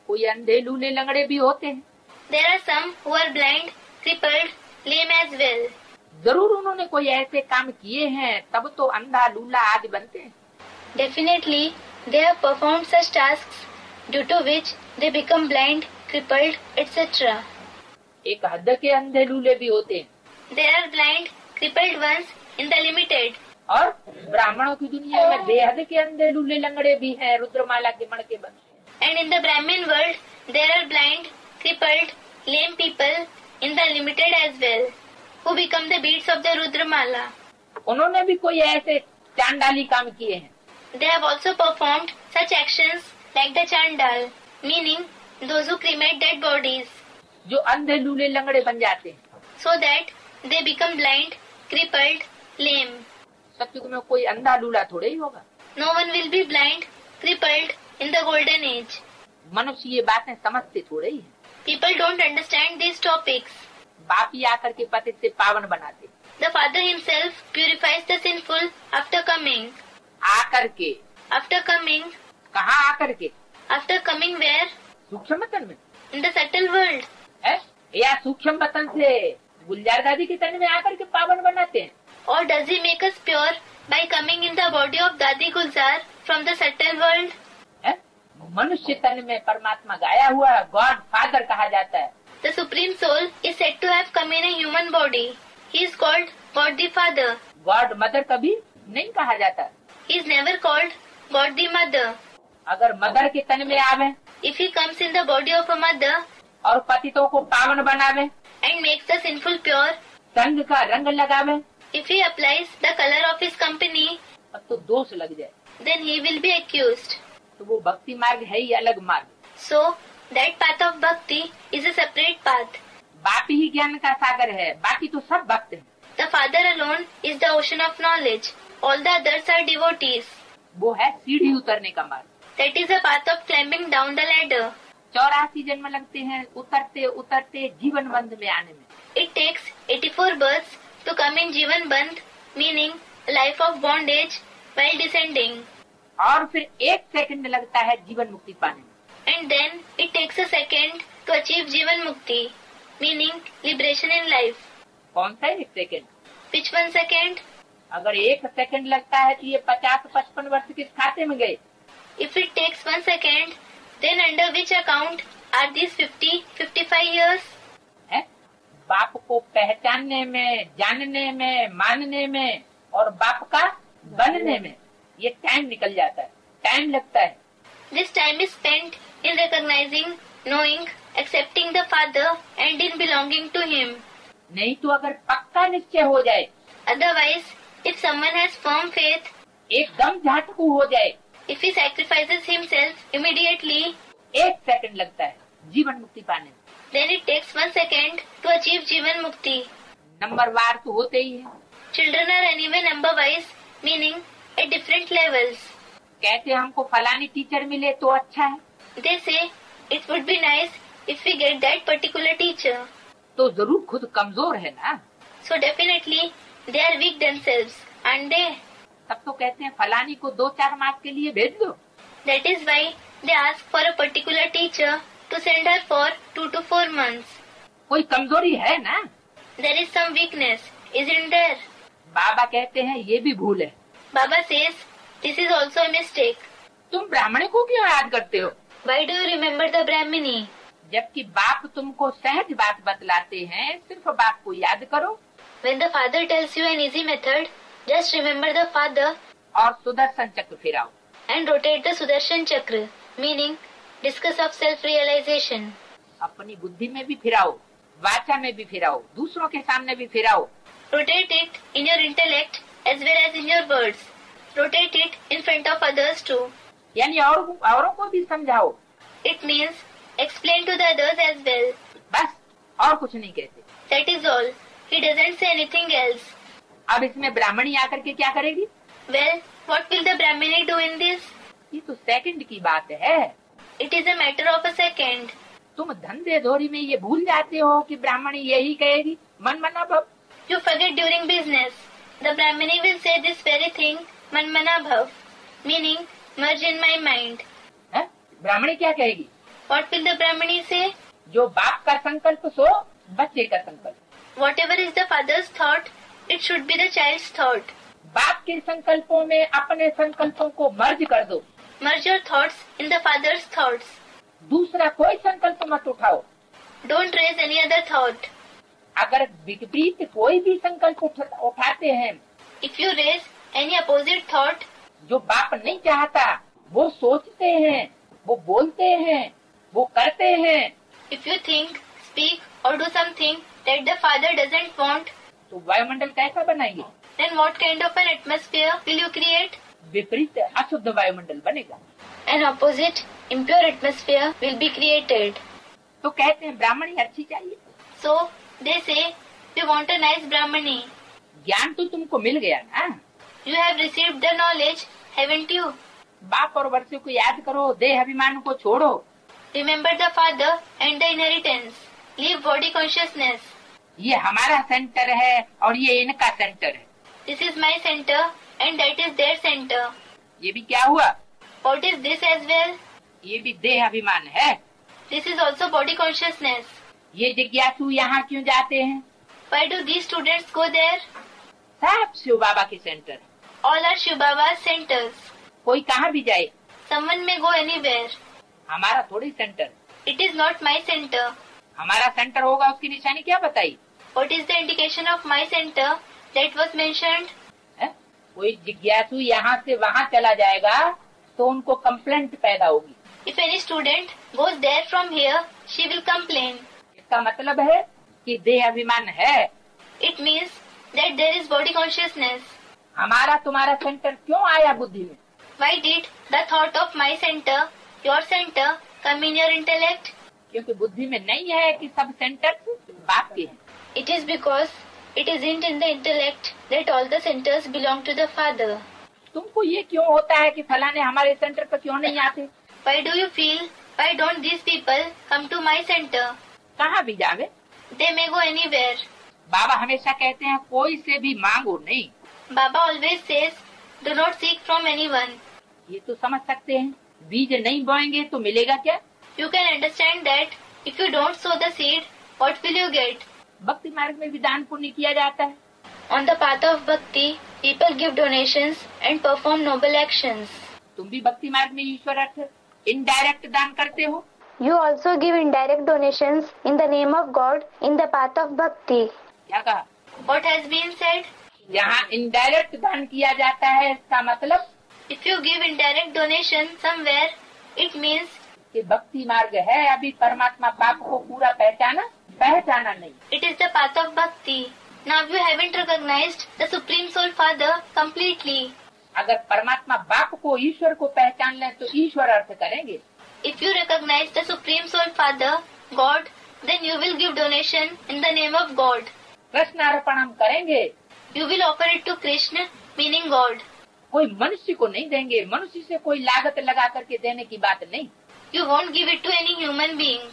कोई अंधे लूले लंगड़े भी होते हैं। There are some who are blind, crippled, lame as well. जरूर उन्होंने कोई ऐसे काम किए हैं तब तो अंधा लूला आदि बनते हैं। Definitely, they have performed such tasks due to which they become blind, crippled, etc. एक हद के अंधे लूले भी होते हैं। There are blind, crippled ones in the limited. और ब्राह्मणों की दुनिया में बेहद के अंधे लूले लंगड़े भी हैं, रुद्रमाला के मण के बन। And in the Brahmin world, there are blind, crippled, lame people in the limited as well, who become the beads of the Rudramala. उन्होंने भी कोई ऐसे चांडाली काम किए हैं। They have also performed such actions like the Chandal, meaning those who cremate dead bodies, जो अंधे लूले लंगड़े बन जाते हैं। so that they become blind, crippled, lame. सत्युग में कोई अंधा लूला थोड़े ही होगा। No one will be blind, crippled in the golden age. मनुष्य ये बातें समझते थोड़े ही हैं। People don't understand these topics. बाप ही आकर के पतित से पावन बनाते। The Father himself purifies the sinful after coming. आकर के। After coming. कहाँ आकर के? After coming where? सूक्ष्म वतन में। In the subtle world. है? या सूक्ष्म वतन से गुलजार दादी के तन में आकर के पावन बनाते हैं। Or does he make us pure by coming in the body of Dadi Gulzar from the subtle world? मनुष्य तन में परमात्मा गाया हुआ है, गॉड फादर कहा जाता है। The Supreme Soul is said to have come in a human body. He is called God the Father. God mother कभी नहीं कहा जाता। He is never called God the Mother. अगर मदर के तन में आवे, If he comes in the body of a mother और पतितों को पावन बनावे, and makes the sinful pure, संग का रंग लगावे, if he applies the color of his company, अब तो दोष लग जाए, then he will be accused. तो वो भक्ति मार्ग है ही अलग मार्ग। So that path of bhakti is a separate path. बाप ही ज्ञान का सागर है, बाकी तो सब भक्त हैं। The Father alone is the ocean of knowledge. All the others are devotees. वो है सीढ़ी उतरने का मार्ग। That is the path of climbing down the ladder. 84 जन्म लगते हैं उतरते उतरते जीवन बंध में आने में। It takes 84 births to come in Jivan Bandh, meaning a life of bondage, while descending. और फिर 1 सेकंड लगता है जीवन मुक्ति पाने में। And then it takes a second to achieve Jivan Mukti, meaning liberation in life. कौन सा 1 सेकंड? Which one second? अगर 1 सेकंड लगता है तो ये 50-55 वर्ष किस खाते में गए? If it takes 1 second, then under which account are these 50-55 years? है? बाप को पहचानने में, जानने में, मानने में और बाप का बनने में ये टाइम निकल जाता है, टाइम लगता है। This time is spent in recognizing, knowing, accepting the Father and in belonging to Him. नहीं तो अगर पक्का निश्चय हो जाए, Otherwise, if someone has firm faith, एकदम झाटकू हो जाए, if he sacrifices himself immediately, 1 second लगता है जीवन मुक्ति पाने में। then it takes 1 second to achieve Jivan Mukti. नंबरवार तो होते ही है। Children are anyway number wise, meaning at different levels. कहते हमको फलानी टीचर मिले तो अच्छा है, They say it would be nice if we get that particular teacher. तो जरूर खुद कमजोर है ना। So definitely they are weak themselves, aren't they? तब तो कहते हैं फलानी को 2-4 मास के लिए भेज दो। That is why they ask for a particular teacher to send her for 2 to 4 months. कोई कमजोरी है ना। There is some weakness, isn't there? बाबा कहते हैं ये भी भूल है। Baba says this is also a mistake. तुम ब्राह्मण को क्यों याद करते हो? Why do you remember the Brahmini? जबकि बाप तुमको सहज बात बतलाते हैं, सिर्फ बाप को याद करो। When the Father tells you an easy method, just remember the Father और सुदर्शन चक्र फिराओ। and rotate the Sudarshan Chakra, meaning discuss of self-realization. अपनी बुद्धि में भी फिराओ, वाचा में भी फिराओ, दूसरों के सामने भी फिराओ। Rotate it in your intellect as well as in your words. Rotate it in front of others too. यानी औरों को भी समझाओ। It means explain to the others as well. बस और कुछ नहीं कहते। That is all. He doesn't say anything else. अब इसमें ब्राह्मणी आकर के क्या करेगी? Well, what will the Brahmini do in this? ये तो सेकंड की बात है। It is a matter of a second. तुम धंधे धोरी में ये भूल जाते हो कि ब्राह्मणी यही कहेगी, मन मना भव। You forget during business. The Brahmini will say this very thing, Manmana Bhav, meaning merge in my mind. है? ब्राह्मणी क्या कहेगी? What will the Brahmini say? जो बाप का संकल्प सो बच्चे का संकल्प। Whatever is the father's thought, it should be the child's thought. बाप के संकल्पों में अपने संकल्पों को मर्ज कर दो। Merge your thoughts in the father's thoughts. दूसरा कोई संकल्प मत उठाओ। Don't raise any other thought. अगर विपरीत कोई भी संकल्प उठाते हैं, If you raise any opposite thought, जो बाप नहीं चाहता, वो सोचते हैं, वो बोलते हैं, वो करते हैं, if you think, speak or do something that the father doesn't want, तो वायुमंडल कैसा बनाएंगे? then what kind of an atmosphere will you create? विपरीत अशुद्ध वायुमंडल बनेगा। An opposite, impure atmosphere will be created. तो कहते हैं ब्राह्मणी अच्छी चाहिए। So, they say, you want a nice Brahmani. ज्ञान तो तुमको मिल गया ना। You have received the knowledge, haven't you? बाप और वर्षों को याद करो, देह अभिमान को छोड़ो। Remember the father and the inheritance. Leave body consciousness. ये हमारा सेंटर है और ये इनका सेंटर है। This is my center and that is their center. ये भी क्या हुआ? What is this as well? ये भी देह अभिमान है। This is also body consciousness. ये जिज्ञासु यहाँ क्यों जाते हैं? Why do these students go there? सब शिव बाबा के centre. All are Shivbaba's centers. कोई कहाँ भी जाए, Someone may go anywhere. हमारा थोड़ी centre, It is not my center. हमारा सेंटर होगा उसकी निशानी क्या बताई? What is the indication of my center that was mentioned? कोई जिज्ञासु यहाँ से वहाँ चला जाएगा तो उनको कंप्लेंट पैदा होगी। If any student goes there from here, she will complain. इसका मतलब है कि देह अभिमान है। It means that there is body consciousness. हमारा तुम्हारा सेंटर क्यों आया बुद्धि में? Why did the thought of my center, your center, come in your intellect? क्योंकि बुद्धि में नहीं है कि सब सेंटर बाप के हैं। It is because it isn't in the intellect that all the centers belong to the Father. तुमको ये क्यों होता है कि फलाने हमारे सेंटर पर क्यों नहीं आते? Why do you feel, why don't these people come to my center? कहाँ भी जावे, They may go anywhere. बाबा हमेशा कहते हैं कोई से भी मांगो नहीं। Baba always says, do not seek from anyone. ये तो समझ सकते हैं, बीज नहीं बोएंगे तो मिलेगा क्या? You can understand that if you don't sow the seed, what will you get? भक्ति मार्ग में भी दान पुण्य किया जाता है। On the path of bhakti, people give donations and perform noble actions. तुम भी भक्ति मार्ग में ईश्वर अर्थ इनडायरेक्ट दान करते हो। You also give indirect donations in the name of God in the path of bhakti. क्या कहा? What has been said? यहाँ इनडायरेक्ट दान किया जाता है, इसका मतलब If you give indirect donation somewhere, it means कि भक्ति मार्ग है, अभी परमात्मा बाप को पूरा पहचाना नहीं। it is the path of bhakti. Now you haven't recognized the Supreme Soul Father completely. अगर परमात्मा बाप को ईश्वर को पहचान लें तो ईश्वर अर्थ करेंगे। If you recognize the Supreme Soul Father, God, then you will give donation in the name of God. Krishna अर्पण हम करेंगे। You will offer it to Krishna, meaning God. कोई मनुष्य को नहीं देंगे, मनुष्य से कोई लागत लगा करके देने की बात नहीं। You won't give it to any human being.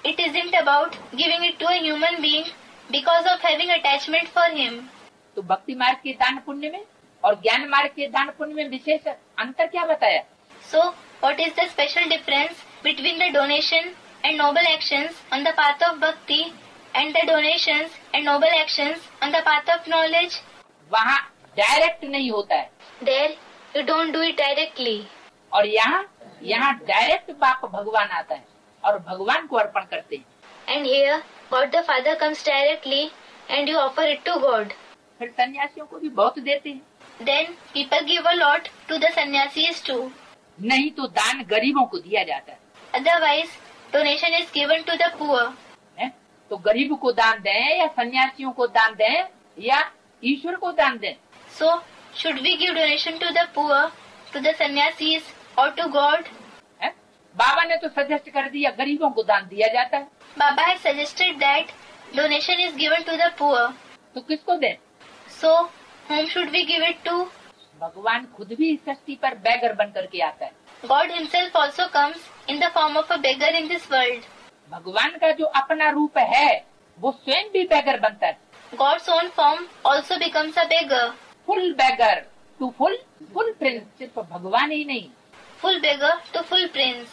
It isn't about giving it to a human being because of having attachment for him. तो भक्ति मार्ग के दान पुण्य में और ज्ञान मार्ग के दान पुण्य में विशेष अंतर क्या बताया? So, what is the special difference between the donation and noble actions on the path of bhakti and the donations and noble actions on the path of knowledge? वहाँ डायरेक्ट नहीं होता है। There, you don't do it directly. और यहाँ direct बाप भगवान आता है और भगवान को अर्पण करते हैं। And here, God the Father comes directly and you offer it to God. फिर सन्यासियों को भी बहुत देते हैं। Then, people give a lot to the sannyasis too. नहीं तो दान गरीबों को दिया जाता है। Otherwise, donation is given to the poor. तो गरीब को दान दें या सन्यासियों को दान दें या ईश्वर को दान दें? So, should we give donation to the poor, to the sannyasis or to God? बाबा ने तो सजेस्ट कर दिया गरीबों को दान दिया जाता है। Baba has suggested that donation is given to the poor. तो किसको दें? So, whom should we give it to? भगवान खुद भी इस सृष्टि पर बैगर बन करके आता है। God himself also comes in the form of a beggar in this world. भगवान का जो अपना रूप है वो स्वयं भी बैगर बनता है। God's own form also becomes a beggar. Full beggar to full prince, सिर्फ भगवान ही नहीं, Full beggar to full prince.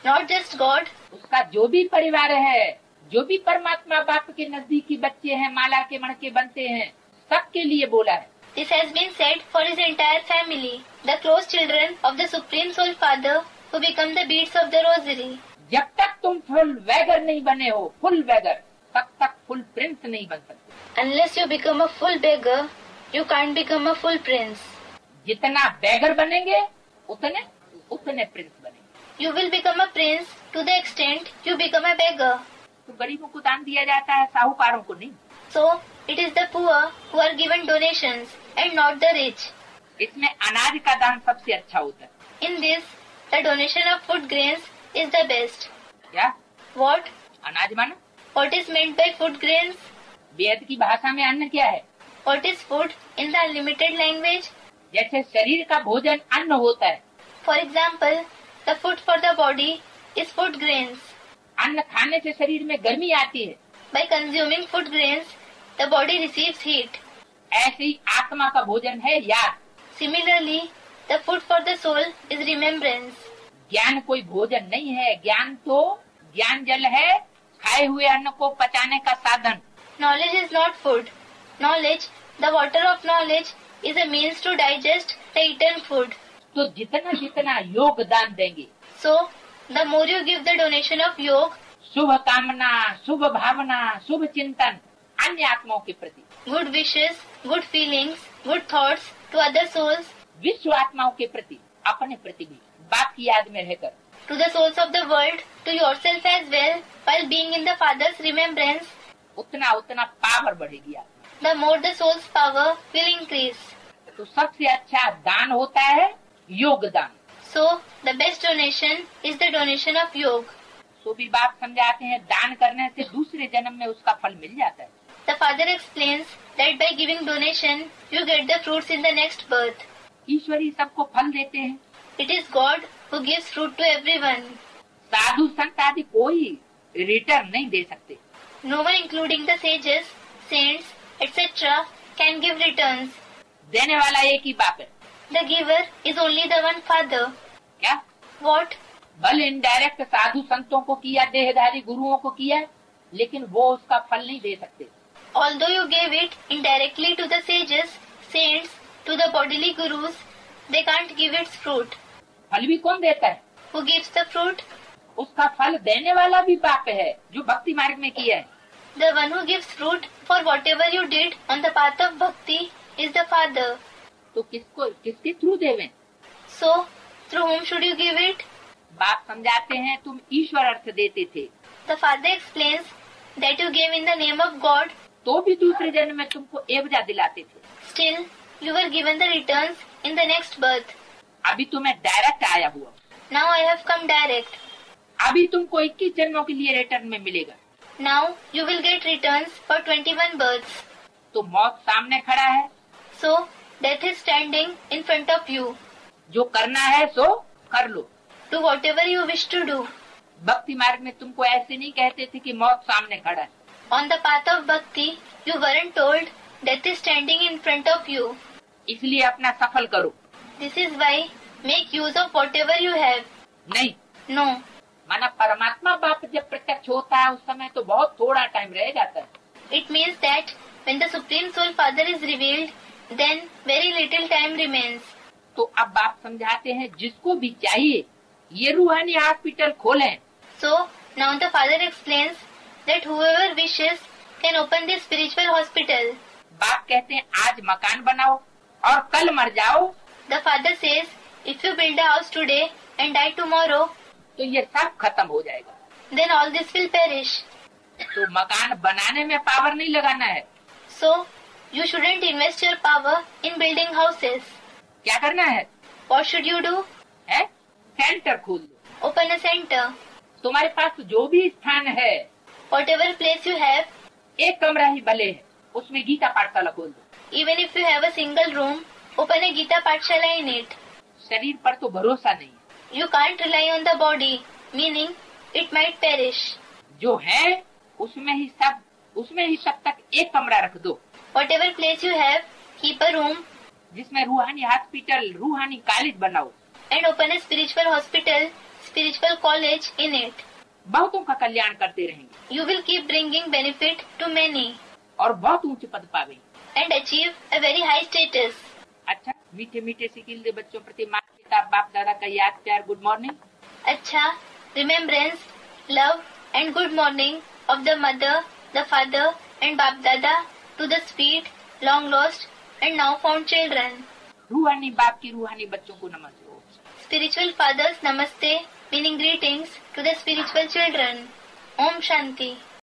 Not just God. उसका जो भी परिवार है, जो भी परमात्मा बाप के नजदीकी बच्चे हैं, माला के मणके बनते हैं, सबके लिए बोला है। This has been said for his entire family, the close children of the Supreme Soul Father who become the beads of the rosary. जब तक तुम फुल बैगर नहीं बने हो, फुल बैगर, तब तक फुल प्रिंस नहीं बन सकते। Unless you become a full beggar, you can't become a full prince. जितना बैगर बनेंगे उतने प्रिंस बनेंगे। You will become a prince to the extent you become a beggar. तो गरीबों को दान दिया जाता है, साहूकारों को नहीं। So, it is the poor who are given donations and not the rich. इसमें अनाज का दान सबसे अच्छा होता है। In this, the donation of food grains is the best. क्या? What? अनाज माना? What is meant by food grains? वेद की भाषा में अन्न क्या है? What is food in the unlimited language? जैसे शरीर का भोजन अन्न होता है, For example, the food for the body is food grains. अन्न खाने से शरीर में गर्मी आती है। By consuming food grains, the body receives heat. ऐसे ही आत्मा का भोजन है याद। Similarly, the food for the soul is remembrance. ज्ञान कोई भोजन नहीं है, ज्ञान जल है, खाए हुए अन्न को पचाने का साधन। Knowledge is not food. Knowledge, the water of knowledge, is a means to digest the eaten food. तो जितना जितना योगदान देंगे, So, the more you give the donation of yog, शुभ कामना, शुभ भावना, शुभ चिंतन अन्य आत्माओं के प्रति, good wishes, good feelings, good thoughts to other souls, विश्व आत्माओं के प्रति, अपने प्रति भी बाप की याद में रहकर, to the souls of the world, to yourself as well, while being in the Father's remembrance, उतना उतना पावर बढ़ेगी आप। the more the soul's power will increase. तो सबसे अच्छा दान होता है योगदान। So, the best donation is the donation of yog. तो भी बाप समझाते हैं दान करने से दूसरे जन्म में उसका फल मिल जाता है। The Father explains that by giving donation, you get the fruits in the next birth. ईश्वरी सबको फल देते हैं। It is God who gives fruit to everyone. साधु संत आदि कोई रिटर्न नहीं दे सकते। No one, including the sages, saints, etc., can give returns. देने वाला एक ही बाप है। The giver is only the one Father. क्या? What? भले इनडायरेक्ट साधु संतों को किया, देहधारी गुरुओं को किया, लेकिन वो उसका फल नहीं दे सकते। Although you gave it indirectly to the sages, saints, to the bodily gurus, they can't give its fruit. फल भी कौन देता है? Who gives the fruit? उसका फल देने वाला भी बाप है, जो भक्ति मार्ग में किया है। The one who gives fruit for whatever you did on the path of bhakti is the Father. तो किसके थ्रू देवें? So, through whom should you give it? बाप समझाते हैं तुम ईश्वर अर्थ देते थे, The Father explains that you gave in the name of God, तो भी दूसरे जन्म में तुमको एवजा दिलाते थे। still you were given the returns in the next birth. अभी तुम्हें डायरेक्ट आया हुआ, Now I have come direct. अभी तुमको 21 जन्मों के लिए रिटर्न में मिलेगा। Now you will get returns for 21 births. तो मौत सामने खड़ा है, So, death is standing in front of you. जो करना है सो कर लो। Do whatever you wish to do. भक्ति मार्ग में तुमको ऐसे नहीं कहते थे कि मौत सामने खड़ा है। On the path of bhakti, you weren't told death is standing in front of you. इसलिए अपना सफल करो। This is why make use of whatever you have. नहीं, No. माना परमात्मा बाप जब प्रत्यक्ष होता है उस समय तो बहुत थोड़ा टाइम रह जाता है। It means that when the Supreme Soul Father is revealed, then very little time remains. तो अब बाप समझाते हैं जिसको भी चाहिए ये रूहानी हॉस्पिटल खोलें। So, now the Father explains that whoever wishes can open this spiritual hospital. बाप कहते हैं आज मकान बनाओ और कल मर जाओ, The Father says, if you build a house today and die tomorrow, तो ये सब खत्म हो जाएगा। then all this will perish. तो मकान बनाने में पावर नहीं लगाना है। So, you shouldn't invest your power in building houses. क्या करना है? What should you do? है? सेंटर खोल दो। Open a center. तुम्हारे पास जो भी स्थान है, Whatever place you have, एक कमरा ही भले है, उसमें गीता पाठशाला खोल दो। even if you have a single room, open a Gita Pathshala in it. शरीर पर तो भरोसा नहीं है, You can't rely on the body, meaning it might perish. जो है उसमें ही सब तक एक कमरा रख दो, Whatever place you have, keep a room जिसमें रूहानी हॉस्पिटल, रूहानी कॉलेज बनाओ and open a spiritual hospital, spiritual college in it. बहुतों का कल्याण करते रहेंगे You will keep bringing benefit to many और बहुत ऊंचे पद पावे। and achieve a very high status. अच्छा, मीठे मीठे सिकिल दे बच्चों प्रति माता पिता बाप दादा का याद प्यार, good morning. Acha, remembrance, love and good morning of the mother, the father and Bap Dada to the sweet, long lost and now found children. रूहानी बाप की रूहानी बच्चों को नमस्ते। Spiritual fathers namaste, meaning greetings to the spiritual children. Om Shanti.